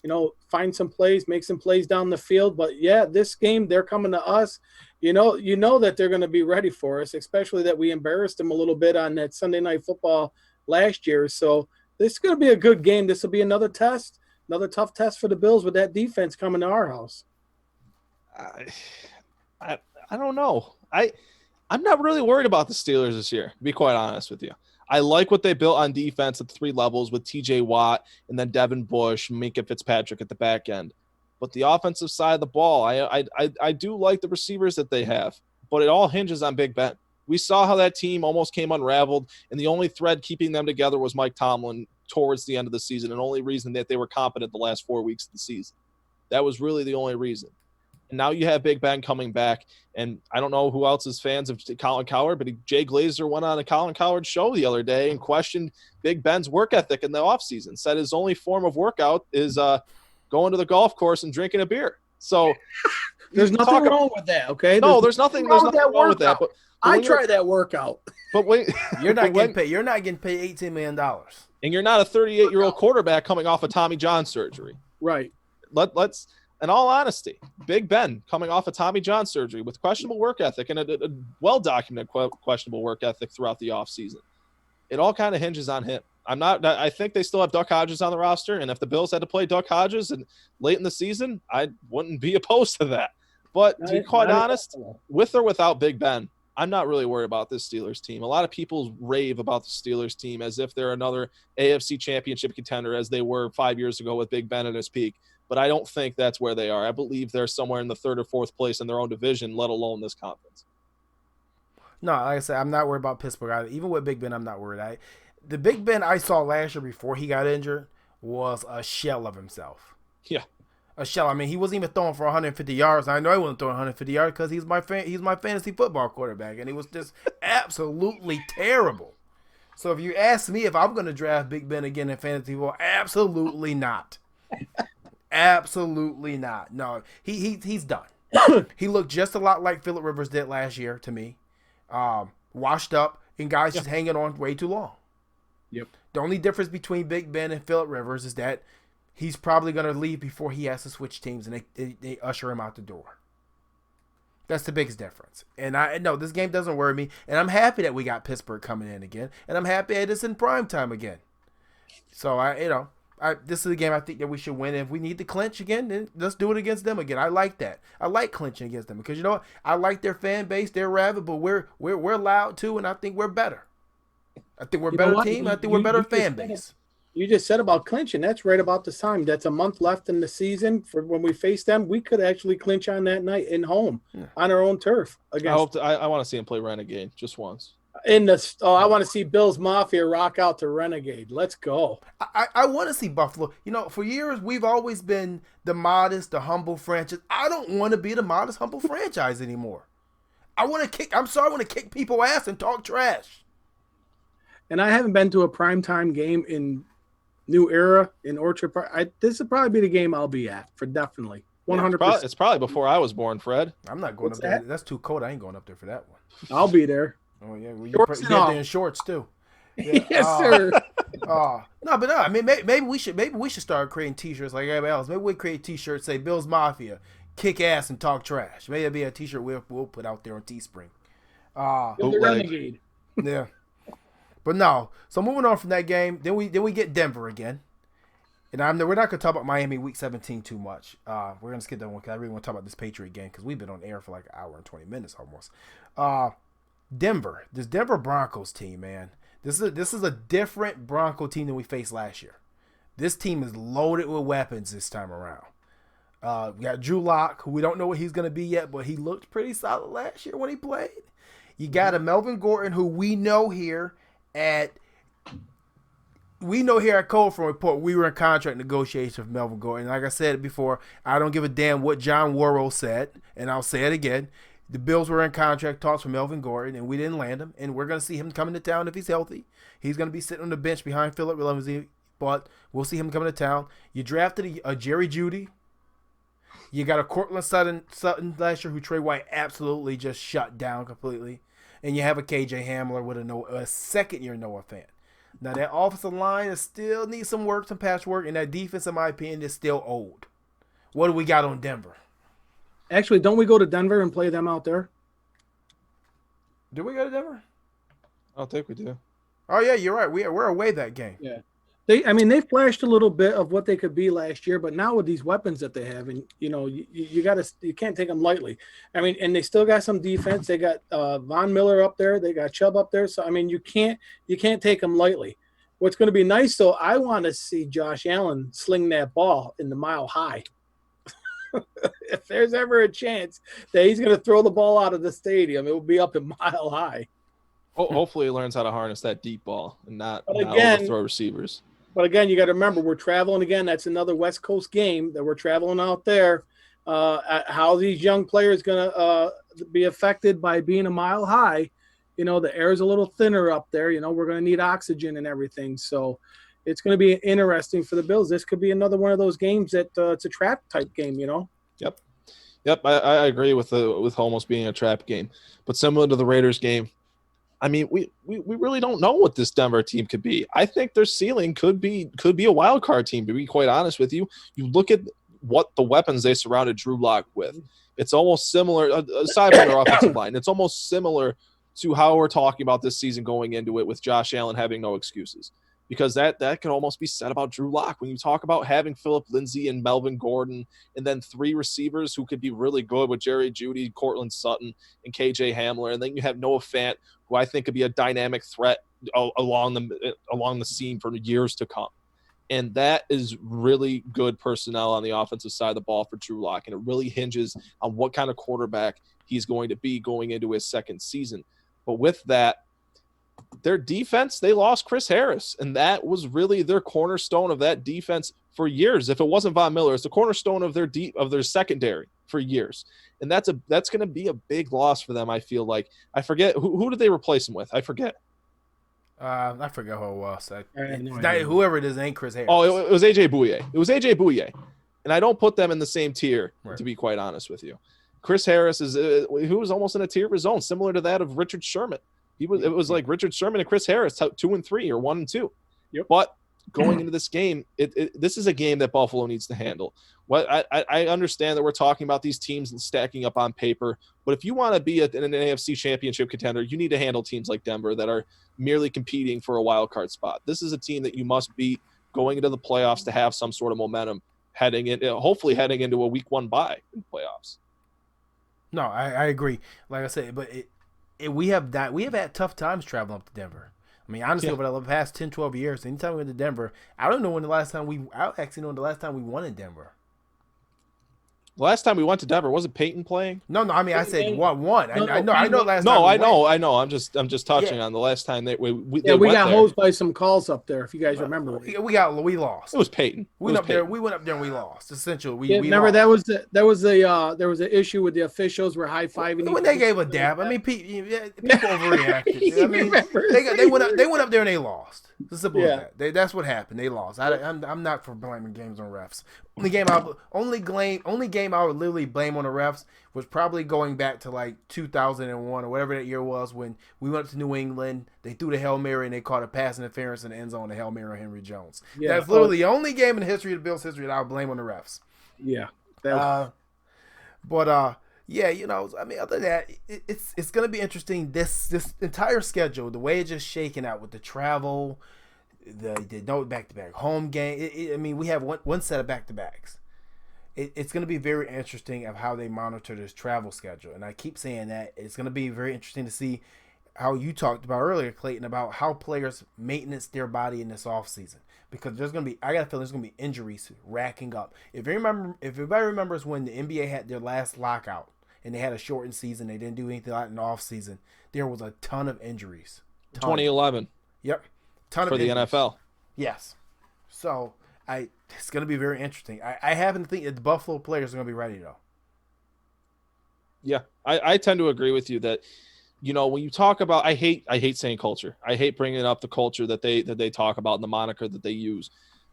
you know, find some plays, make some plays down the field. But, yeah, this game, they're coming to us. You know that they're going to be ready for us, especially that we embarrassed them a little bit on that Sunday Night Football last year. So this is going to be a good game. This will be another test, another tough test for the Bills with that defense coming to our house. I don't know. I'm not really worried about the Steelers this year, to be quite honest with you. I like what they built on defense at the three levels with TJ Watt and then Devin Bush, Minkah Fitzpatrick at the back end. But the offensive side of the ball, I do like the receivers that they have, but it all hinges on Big Ben. We saw how that team almost came unraveled, and the only thread keeping them together was Mike Tomlin towards the end of the season, and only reason that they were competent the last 4 weeks of the season. That was really the only reason. And now you have Big Ben coming back, and I don't know who else is fans of Colin Cowherd, but Jay Glazer went on a Colin Cowherd show the other day and questioned Big Ben's work ethic in the offseason, said his only form of workout is going to the golf course and drinking a beer. So there's nothing wrong with that, okay? No, there's nothing wrong with that. But I tried that workout. But wait, you're not getting paid. You're not getting paid $18 million. And you're not a 38-year-old quarterback coming off of Tommy John surgery. Right. Let's in all honesty, Big Ben coming off of Tommy John surgery with questionable work ethic and a well-documented questionable work ethic throughout the offseason. It all kind of hinges on him. I think they still have Duck Hodges on the roster, and if the Bills had to play Duck Hodges and late in the season, I wouldn't be opposed to that. But to be quite honest, with or without Big Ben, I'm not really worried about this Steelers team. A lot of people rave about the Steelers team as if they're another AFC championship contender as they were 5 years ago with Big Ben at his peak. But I don't think that's where they are. I believe they're somewhere in the third or fourth place in their own division, let alone this conference. No, like I said, I'm not worried about Pittsburgh either. Even with Big Ben, I'm not worried. The Big Ben I saw last year before he got injured was a shell of himself. Yeah. A shell. I mean, he wasn't even throwing for 150 yards. I know he wasn't throwing 150 yards because he's my fantasy football quarterback, and he was just absolutely terrible. So if you ask me if I'm going to draft Big Ben again in fantasy football, absolutely not. Absolutely not. No, he's done. He looked just a lot like Phillip Rivers did last year to me. Washed up, and guys just hanging on way too long. Yep. The only difference between Big Ben and Phillip Rivers is that he's probably going to leave before he has to switch teams, and they usher him out the door. That's the biggest difference. And I know this game doesn't worry me, and I'm happy that we got Pittsburgh coming in again, and I'm happy that it's in prime time again. So this is a game I think that we should win. If we need to clinch again, then let's do it against them again. I like that. I like clinching against them because you know what? I like their fan base. They're rabid, but we're loud too, and I think we're better. I think we're a better team. I think we're a better fan base. You just said about clinching. That's right about the time. That's a month left in the season for when we face them. We could actually clinch on that night in home on our own turf. Against, I want to see him play Renegade just once. I want to see Bills Mafia rock out to Renegade. Let's go. I want to see Buffalo. You know, for years we've always been the modest, the humble franchise. I don't want to be the modest, humble franchise anymore. I want to kick people ass and talk trash. And I haven't been to a primetime game in New Era in Orchard Park. This will probably be the game I'll be at for definitely 100%. It's probably before I was born, Fred. I'm not going up there. That's too cold. I ain't going up there for that one. I'll be there. Oh yeah, well, you're there in shorts too. Yeah. Yes, sir. No. I mean, maybe we should start creating T-shirts like everybody else. Maybe we create T-shirts say Bills Mafia, kick ass and talk trash. Maybe it'll be a T-shirt we'll put out there on Teespring. The Renegade. Yeah. But no, so moving on from that game, then we get Denver again, and we're not gonna talk about Miami Week 17 too much. We're gonna skip that one because I really want to talk about this Patriot game because we've been on air for like an hour and 20 minutes almost. This Denver Broncos team, man, this is a different Bronco team than we faced last year. This team is loaded with weapons this time around. We got Drew Lock, who we don't know what he's gonna be yet, but he looked pretty solid last year when he played. You got a Melvin Gordon, who we know here at Cold Front Report, we were in contract negotiations with Melvin Gordon. Like I said before, I don't give a damn what John Worrell said, and I'll say it again. The Bills were in contract talks with Melvin Gordon, and we didn't land him, and we're going to see him coming to town if he's healthy. He's going to be sitting on the bench behind Phillip Lindsay, but we'll see him coming to town. You drafted a Jerry Jeudy. You got a Cortland Sutton last year who Trey White absolutely just shut down completely. And you have a KJ Hamler with a second-year Noah Fant. Now, that offensive line still needs some work, some patchwork, and that defense, in my opinion, is still old. What do we got on Denver? Actually, don't we go to Denver and play them out there? Do we go to Denver? I don't think we do. Oh, yeah, you're right. We're away that game. Yeah. They flashed a little bit of what they could be last year, but now with these weapons that they have, and you can't take them lightly. I mean, and they still got some defense. They got Von Miller up there. They got Chubb up there. So I mean, you can't take them lightly. What's going to be nice though, I want to see Josh Allen sling that ball in the Mile High. If there's ever a chance that he's going to throw the ball out of the stadium, it will be up in Mile High. Hopefully, he learns how to harness that deep ball and not overthrow receivers. But again, you got to remember, we're traveling again. That's another West Coast game that we're traveling out there. How these young players going to be affected by being a mile high. You know, the air is a little thinner up there. You know, we're going to need oxygen and everything. So it's going to be interesting for the Bills. This could be another one of those games that it's a trap type game, you know? Yep. I agree with almost being a trap game. But similar to the Raiders game, I mean, we really don't know what this Denver team could be. I think their ceiling could be a wild card team, to be quite honest with you. You look at what the weapons they surrounded Drew Lock with. It's almost similar, aside from their offensive line, it's almost similar to how we're talking about this season going into it with Josh Allen having no excuses. Because that could almost be said about Drew Lock. When you talk about having Phillip Lindsay and Melvin Gordon and then three receivers who could be really good with Jerry Jeudy, Cortland Sutton, and KJ Hamler, and then you have Noah Fant, who I think could be a dynamic threat along the scene for years to come. And that is really good personnel on the offensive side of the ball for Drew Lock, and it really hinges on what kind of quarterback he's going to be going into his second season. But with that, their defense, they lost Chris Harris, and that was really their cornerstone of that defense for years. If it wasn't Von Miller, it's the cornerstone of their secondary for years, and that's going to be a big loss for them. I feel like I forget who did they replace him with? I forget. I forget who it was. Whoever it is ain't Chris Harris. Oh, it was AJ Bouye. It was AJ Bouye, and I don't put them in the same tier, right, to be quite honest with you. Chris Harris is who was almost in a tier of his own, similar to that of Richard Sherman. It was like Richard Sherman and Chris Harris, 2 and 3 or 1 and 2. Yep. But going into this game, this is a game that Buffalo needs to handle. I understand that we're talking about these teams and stacking up on paper, but if you want to be an AFC championship contender, you need to handle teams like Denver that are merely competing for a wild card spot. This is a team that you must beat going into the playoffs to have some sort of momentum hopefully heading into a week 1 bye in the playoffs. No, I agree. Like I said, but we have had tough times traveling up to Denver. I mean, honestly, over the past 10, 12 years, anytime we went to Denver, I don't know when the last time we won in Denver. Last time we went to Denver, wasn't Peyton playing? No. I mean, I said one. No, I know. Last no, time. I know. I'm just touching on the last time that we got hosed by some calls up there. If you guys remember, we lost. It was Peyton. We went up there and we lost. Essentially, we remember lost. there was an issue with the officials were high fiving. When they gave a dab, I mean, people overreacted. I mean, they went up there and they lost. It's simple as that. That's what happened. They lost. I'm not for blaming games on refs. Only game I would literally blame on the refs was probably going back to like 2001 or whatever that year was when we went to New England. They threw the Hail Mary and they caught a pass interference in the end zone. The Hail Mary on Henry Jones. Yeah, that's literally the only game in the history of the Bills' history that I would blame on the refs. Yeah. Yeah, you know, I mean, other than that, it's going to be interesting. This entire schedule, the way it's just shaking out with the travel, the no back-to-back home game. I mean, we have one set of back-to-backs. It's going to be very interesting of how they monitor this travel schedule. And I keep saying that it's going to be very interesting to see how you talked about earlier, Clayton, about how players maintenance their body in this offseason. Because I got a feeling there's going to be injuries racking up. If everybody remembers when the NBA had their last lockout and they had a shortened season, they didn't do anything like in the offseason, there was a ton of injuries. 2011. Yep. Ton for of the injuries. NFL. Yes. So it's going to be very interesting. I happen to think that the Buffalo players are going to be ready, though. Yeah, I tend to agree with you that, you know, when you talk about, I hate saying culture. I hate bringing up the culture that they talk about and the moniker that they use.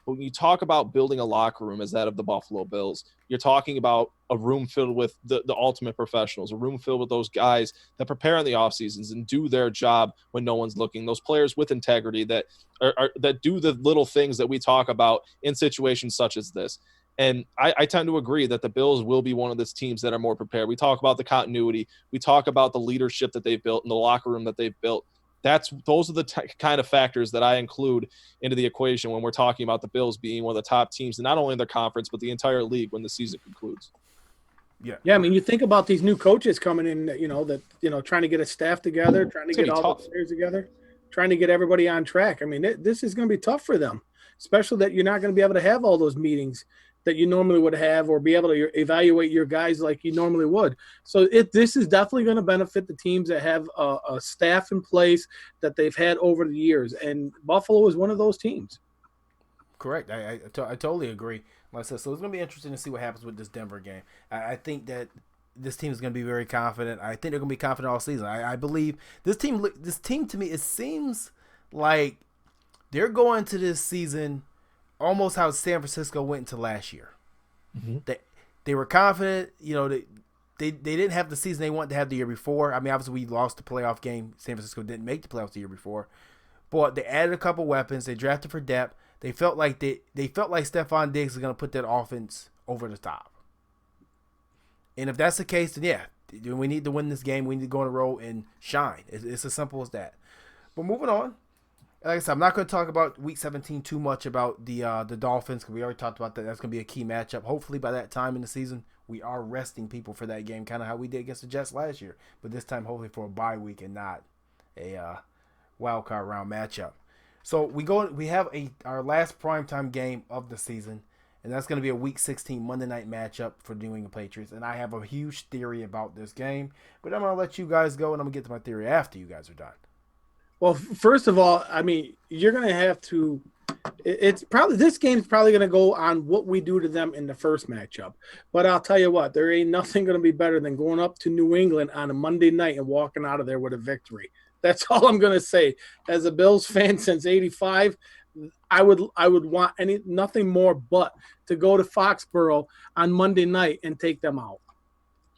But when you talk about building a locker room as that of the Buffalo Bills, you're talking about a room filled with the ultimate professionals, a room filled with those guys that prepare in the off seasons and do their job when no one's looking. Those players with integrity that do the little things that we talk about in situations such as this. And I tend to agree that the Bills will be one of those teams that are more prepared. We talk about the continuity. We talk about the leadership that they've built and the locker room that they've built. Those are the kind of factors that I include into the equation when we're talking about the Bills being one of the top teams, and not only in their conference, but the entire league when the season concludes. Yeah. I mean, you think about these new coaches coming in, trying to get a staff together, trying to get all the players together, trying to get everybody on track. I mean, this is going to be tough for them, especially that you're not going to be able to have all those meetings that you normally would have or be able to evaluate your guys like you normally would. So this is definitely going to benefit the teams that have a staff in place that they've had over the years. And Buffalo is one of those teams. Correct. I totally agree. Like I said, so it's going to be interesting to see what happens with this Denver game. I think that this team is going to be very confident. I think they're going to be confident all season. I believe this team to me, it seems like they're going to this season almost how San Francisco went into last year. Mm-hmm. They were confident. You know, they didn't have the season they wanted to have the year before. I mean, obviously we lost the playoff game. San Francisco didn't make the playoffs the year before, but they added a couple weapons. They drafted for depth. They felt like Stephon Diggs is going to put that offense over the top. And if that's the case, then yeah, we need to win this game. We need to go on the road and shine. It's as simple as that. But moving on. Like I said, I'm not going to talk about Week 17 too much about the Dolphins because we already talked about that. That's going to be a key matchup. Hopefully by that time in the season, we are resting people for that game, kind of how we did against the Jets last year. But this time, hopefully for a bye week and not a wild card round matchup. So we have our last primetime game of the season, and that's going to be a Week 16 Monday night matchup for the New England Patriots. And I have a huge theory about this game, but I'm going to let you guys go, and I'm going to get to my theory after you guys are done. Well, first of all, I mean, you're going to have to – this game's probably going to go on what we do to them in the first matchup. But I'll tell you what, there ain't nothing going to be better than going up to New England on a Monday night and walking out of there with a victory. That's all I'm going to say. As a Bills fan since '85, I would want nothing more but to go to Foxborough on Monday night and take them out.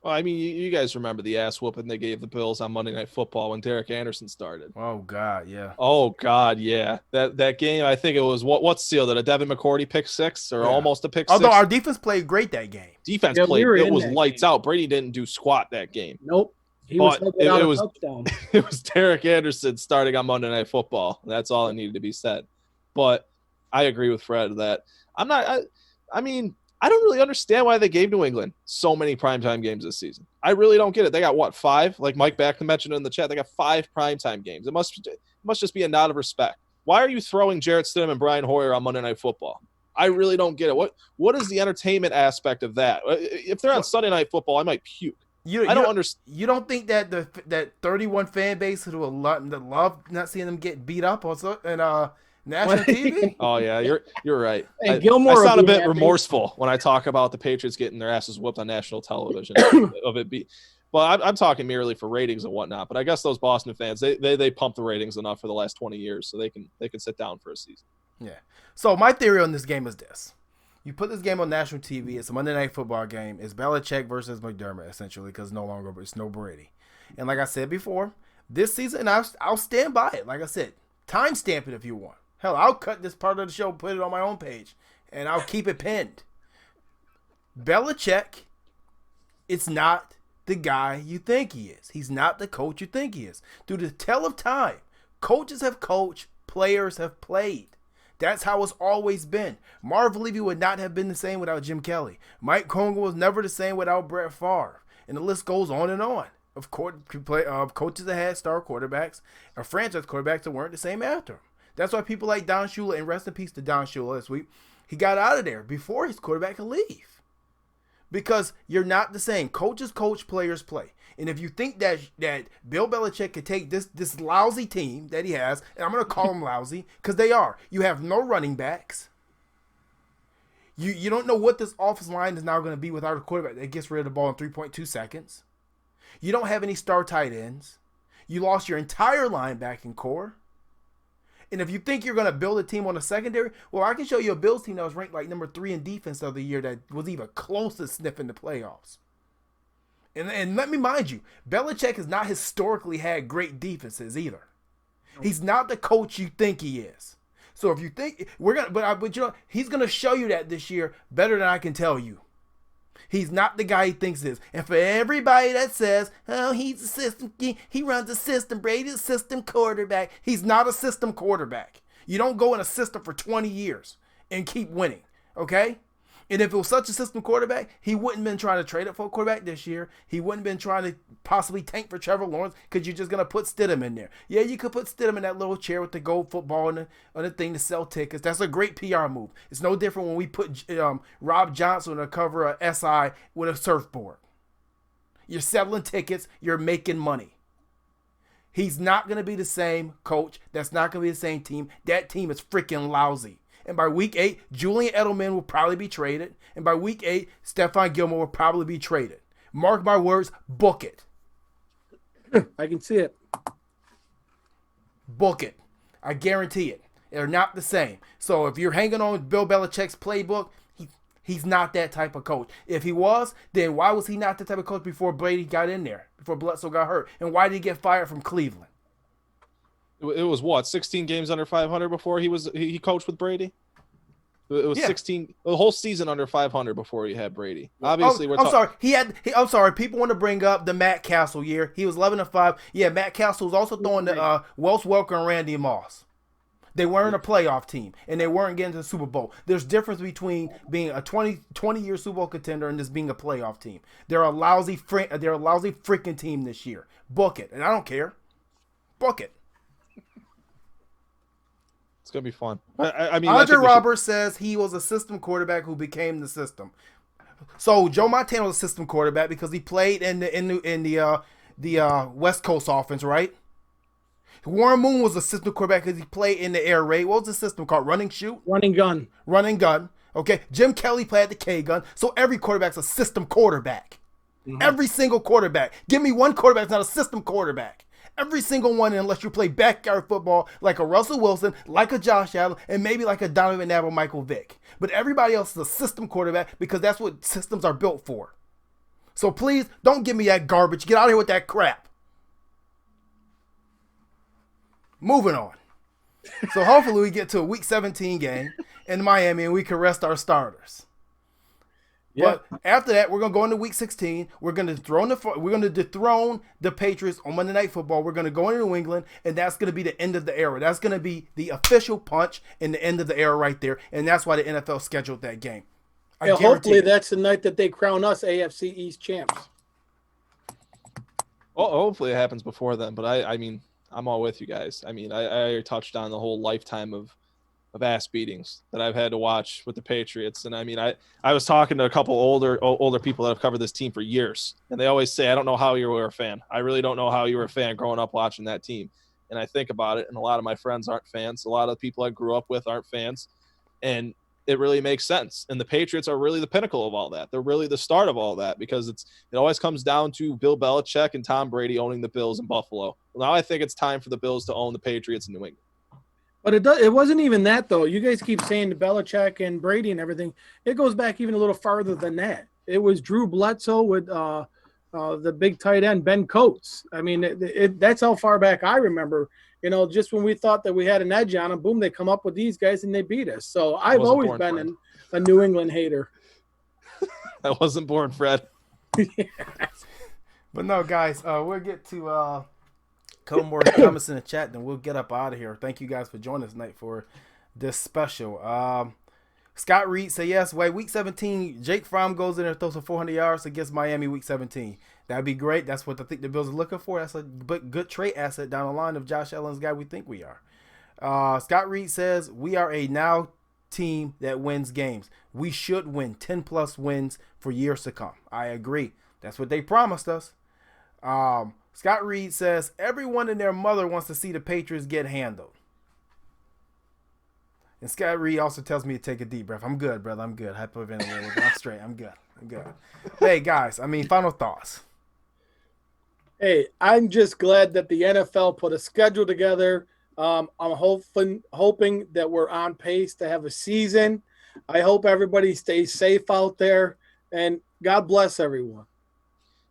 Well, I mean, you guys remember the ass whooping they gave the Bills on Monday Night Football when Derek Anderson started. Oh God, yeah. Oh God, yeah. That game, I think it was what's sealed it? A Devin McCourty pick six or almost a pick Although six. our defense played great that game. Defense Yeah, played. we were It in was that lights game. out. Brady didn't do squat that game. Nope. He But was it out a was- touchdown. It was Derek Anderson starting on Monday Night Football. That's all that needed to be said. But I agree with Fred that I mean, I don't really understand why they gave New England so many primetime games this season. I really don't get it. They got what, 5? Like Mike Backlund mentioned in the chat, they got 5 primetime games. It must just be a nod of respect. Why are you throwing Jarrett Stidham and Brian Hoyer on Monday Night Football? I really don't get it. What is the entertainment aspect of that? If they're on Sunday Night Football, I might puke. I don't understand. You don't think that that 31 fan base who will love not seeing them get beat up also and national TV? Oh yeah, you're right. And I Gilmore sound a will be bit happy. remorseful when I talk about the Patriots getting their asses whooped on national television of it be. Well, I'm talking merely for ratings and whatnot. But I guess those Boston fans they pump the ratings enough for the last 20 years, so they can sit down for a season. Yeah. So my theory on this game is this: you put this game on national TV. It's a Monday Night Football game. It's Belichick versus McDermott essentially because it's no Brady. And like I said before, this season I'll stand by it. Like I said, timestamp it if you want. Hell, I'll cut this part of the show, put it on my own page, and I'll keep it pinned. Belichick, it's not the guy you think he is. He's not the coach you think he is. Through the tell of time, coaches have coached, players have played. That's how it's always been. Marv Levy would not have been the same without Jim Kelly. Mike Conga was never the same without Brett Favre. And the list goes on and on. Of course, coaches that had star quarterbacks or franchise quarterbacks that weren't the same after him. That's why people like Don Shula, and rest in peace to Don Shula this week, he got out of there before his quarterback could leave. Because you're not the same. Coaches coach, players play. And if you think that Bill Belichick could take this lousy team that he has, and I'm going to call them lousy because they are. You have no running backs. You don't know what this offensive line is now going to be without a quarterback that gets rid of the ball in 3.2 seconds. You don't have any star tight ends. You lost your entire linebacking core. And if you think you're going to build a team on a secondary, well, I can show you a Bills team that was ranked like number 3 in defense of the year that was even close to sniffing the playoffs. And let me mind you, Belichick has not historically had great defenses either. He's not the coach you think he is. So if you think but you know, he's gonna show you that this year better than I can tell you. He's not the guy he thinks he is. And for everybody that says, oh, he's a system, he runs a system, Brady's a system quarterback. He's not a system quarterback. You don't go in a system for 20 years and keep winning, okay? And if it was such a system quarterback, he wouldn't have been trying to trade up for a quarterback this year. He wouldn't have been trying to possibly tank for Trevor Lawrence because you're just going to put Stidham in there. Yeah, you could put Stidham in that little chair with the gold football and the thing to sell tickets. That's a great PR move. It's no different when we put Rob Johnson on the cover of SI with a surfboard. You're selling tickets. You're making money. He's not going to be the same coach. That's not going to be the same team. That team is freaking lousy. And by week 8, Julian Edelman will probably be traded. And by week 8, Stephon Gilmore will probably be traded. Mark my words, book it. I can see it. Book it. I guarantee it. They're not the same. So if you're hanging on Bill Belichick's playbook, he's not that type of coach. If he was, then why was he not the type of coach before Brady got in there, before Bledsoe got hurt? And why did he get fired from Cleveland? It was what, 16 games under 500 before he coached with Brady? It was 16, the whole season under 500 before he had Brady. Obviously, I'm sorry. I'm sorry. People want to bring up the Matt Castle year. He was 11-5. Yeah, Matt Castle was also throwing the Wells Welker and Randy Moss. They weren't a playoff team, and they weren't getting to the Super Bowl. There's difference between being a 20-year Super Bowl contender and just being a playoff team. They're a lousy freaking team this year. Book it, and I don't care. Book it. It's gonna be fun. I mean, Andre Roberts says he was a system quarterback who became the system. So Joe Montana was a system quarterback because he played in the West Coast offense, right? Warren Moon was a system quarterback because he played in the air raid. What was the system called? Running shoot? Running gun. Running gun. Okay. Jim Kelly played the K gun. So every quarterback's a system quarterback. Mm-hmm. Every single quarterback. Give me one quarterback that's not a system quarterback. Every single one, unless you play backyard football like a Russell Wilson, like a Josh Allen, and maybe like a Donovan McNabb or Michael Vick. But everybody else is a system quarterback because that's what systems are built for. So please don't give me that garbage. Get out of here with that crap. Moving on. So hopefully we get to a week 17 game in Miami and we can rest our starters. Yeah. But after that, we're gonna go into week 16. We're gonna dethrone the Patriots on Monday Night Football. We're gonna go into New England, and that's gonna be the end of the era. That's gonna be the official punch in the end of the era right there, and that's why the NFL scheduled that game. Yeah, hopefully that's the night that they crown us AFC East champs. Well, hopefully it happens before then. But I mean, I'm all with you guys. I mean, I touched on the whole lifetime of ass beatings that I've had to watch with the Patriots. And I mean, I was talking to a couple older people that have covered this team for years, and they always say, I don't know how you were a fan. I really don't know how you were a fan growing up watching that team. And I think about it, and a lot of my friends aren't fans. A lot of the people I grew up with aren't fans. And it really makes sense. And the Patriots are really the pinnacle of all that. They're really the start of all that, because it always comes down to Bill Belichick and Tom Brady owning the Bills in Buffalo. Well, now I think it's time for the Bills to own the Patriots in New England. But it wasn't even that, though. You guys keep saying the Belichick and Brady and everything. It goes back even a little farther than that. It was Drew Bledsoe with the big tight end, Ben Coates. I mean, that's how far back I remember. You know, just when we thought that we had an edge on them, boom, they come up with these guys and they beat us. So I've always been a New England hater. I wasn't born, Fred. But no, guys, we'll get to a couple more comments in the chat, then we'll get up out of here. Thank you guys for joining us tonight for this special. Scott Reed say yes. Wait, week 17, Jake Fromm goes in there and throws for 400 yards against Miami week 17. That'd be great. That's what I think the Bills are looking for. That's a good trade asset down the line of Josh Allen's guy we think we are. Scott Reed says, we are a now team that wins games. We should win 10-plus wins for years to come. I agree. That's what they promised us. Scott Reed says, everyone and their mother wants to see the Patriots get handled. And Scott Reed also tells me to take a deep breath. I'm good, brother. I'm good. Hyperventilating. I'm straight. I'm good. Hey, guys, final thoughts. Hey, I'm just glad that the NFL put a schedule together. I'm hoping that we're on pace to have a season. I hope everybody stays safe out there, and God bless everyone.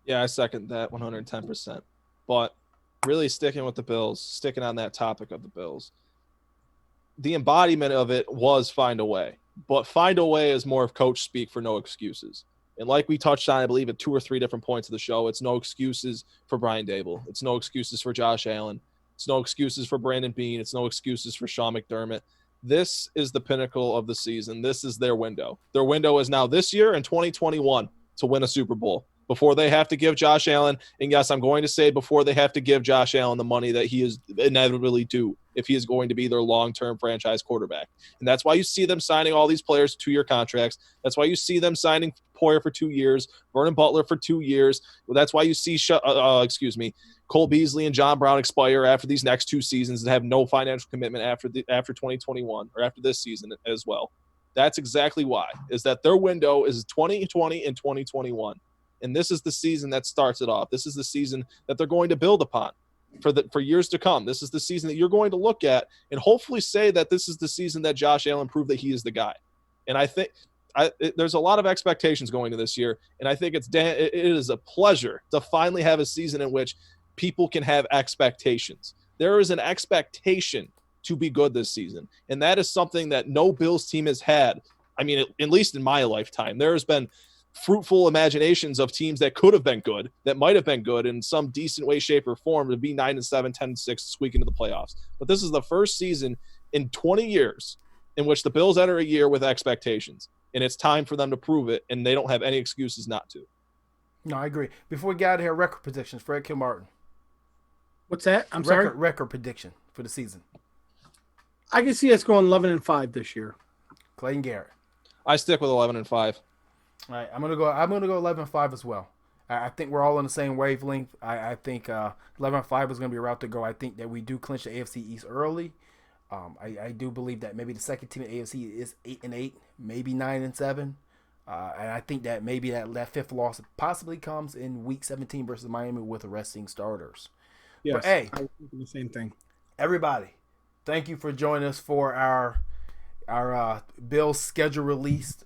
Yeah, I second that 110%. But really sticking with the Bills, sticking on that topic of the Bills, the embodiment of it was find a way. But find a way is more of coach speak for no excuses. And like we touched on, I believe, at 2 or 3 different points of the show, it's no excuses for Brian Dable. It's no excuses for Josh Allen. It's no excuses for Brandon Beane. It's no excuses for Sean McDermott. This is the pinnacle of the season. This is their window. Their window is now this year in 2021 to win a Super Bowl before they have to give Josh Allen. And yes, I'm going to say before they have to give Josh Allen the money that he is inevitably due if he is going to be their long-term franchise quarterback. And that's why you see them signing all these players to 2-year contracts. That's why you see them signing Poyer for 2 years, Vernon Butler for 2 years. Well, that's why you see Cole Beasley and John Brown expire after these next 2 seasons and have no financial commitment after 2021 or after this season as well. That's exactly why, is that their window is 2020 and 2021. And this is the season that starts it off. This is the season that they're going to build upon for years to come. This is the season that you're going to look at and hopefully say that this is the season that Josh Allen proved that he is the guy. And I think there's a lot of expectations going to this year, and I think it is a pleasure to finally have a season in which people can have expectations. There is an expectation to be good this season, and that is something that no Bills team has had. I mean, at least in my lifetime, there has been fruitful imaginations of teams that could have been good, that might have been good in some decent way, shape, or form to be 9-7, 10-6, squeak into the playoffs. But this is the first season in 20 years in which the Bills enter a year with expectations, and it's time for them to prove it, and they don't have any excuses not to. No, I agree. Before we get out of here, record predictions, Fred Kilmartin. What's that? I'm sorry? Record prediction for the season. I can see us going 11-5 this year. Clayton Garrett. I stick with 11-5. All right, I'm gonna go 11-5 as well. I think we're all on the same wavelength. I think 11-5 is gonna be a route to go. I think that we do clinch the AFC East early. I do believe that maybe the second team in the AFC is 8-8, maybe 9-7, and I think that maybe that fifth loss possibly comes in Week 17 versus Miami with arresting starters. Yes, but hey, I think the same thing. Everybody, thank you for joining us for our Bills schedule released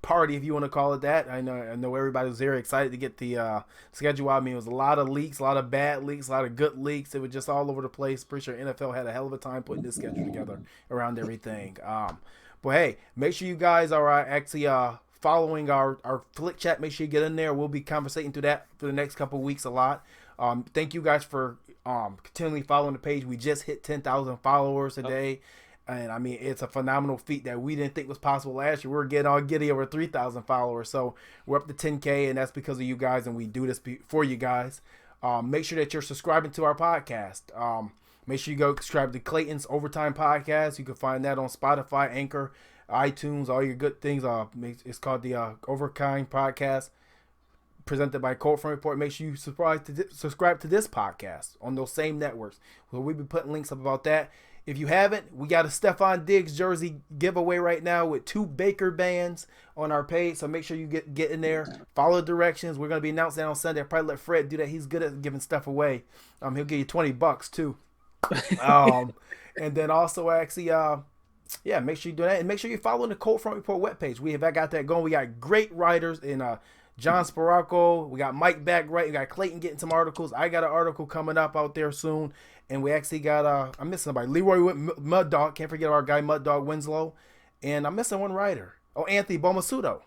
party, if you want to call it that. I know everybody was very excited to get the schedule out. I mean, it was a lot of leaks, a lot of bad leaks, a lot of good leaks. It was just all over the place. Pretty sure NFL had a hell of a time putting this schedule together around everything. But hey, make sure you guys are actually following our Flick Chat. Make sure you get in there. We'll be conversating through that for the next couple of weeks a lot. Thank you guys for continually following the page. We just hit 10,000 followers today. And I mean, it's a phenomenal feat that we didn't think was possible last year. We were getting all giddy over 3,000 followers. So we're up to 10K, and that's because of you guys, and we do this for you guys. Make sure that you're subscribing to our podcast. Make sure you go subscribe to Clayton's Overtime Podcast. You can find that on Spotify, Anchor, iTunes, all your good things. It's called the Overtime Podcast, presented by Cold Front Report. Make sure you subscribe to this podcast on those same networks. Well, we'll be putting links up about that. If you haven't, we got a Stephon Diggs jersey giveaway right now with 2 Baker bands on our page. So make sure you get in there. Follow the directions. We're going to be announcing that on Sunday. I'll probably let Fred do that. He's good at giving stuff away. He'll give you $20 too. And then also actually, make sure you do that. And make sure you're following the Cold Front Report webpage. We have got that going. We got great writers in John Sparaco. We got Mike Backwright. We got Clayton getting some articles. I got an article coming up out there soon. And we actually got, I'm missing somebody. Leroy Mud Dog. Can't forget our guy, Mud Dog Winslow. And I'm missing one writer. Oh, Anthony Bomasudo.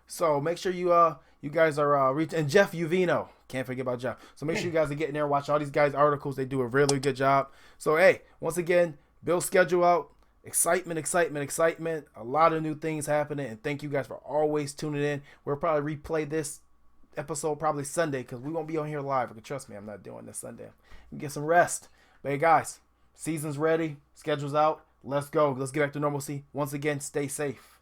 So make sure you guys are reaching. And Jeff Uvino. Can't forget about Jeff. So make sure you guys are getting there. Watch all these guys' articles. They do a really good job. So, hey, once again, Bill's schedule out. Excitement. A lot of new things happening. And thank you guys for always tuning in. We'll probably replay this episode probably Sunday because we won't be on here live. Because trust me, I'm not doing this Sunday. Get some rest. But hey, guys, season's ready. Schedule's out. Let's go. Let's get back to normalcy. Once again, stay safe.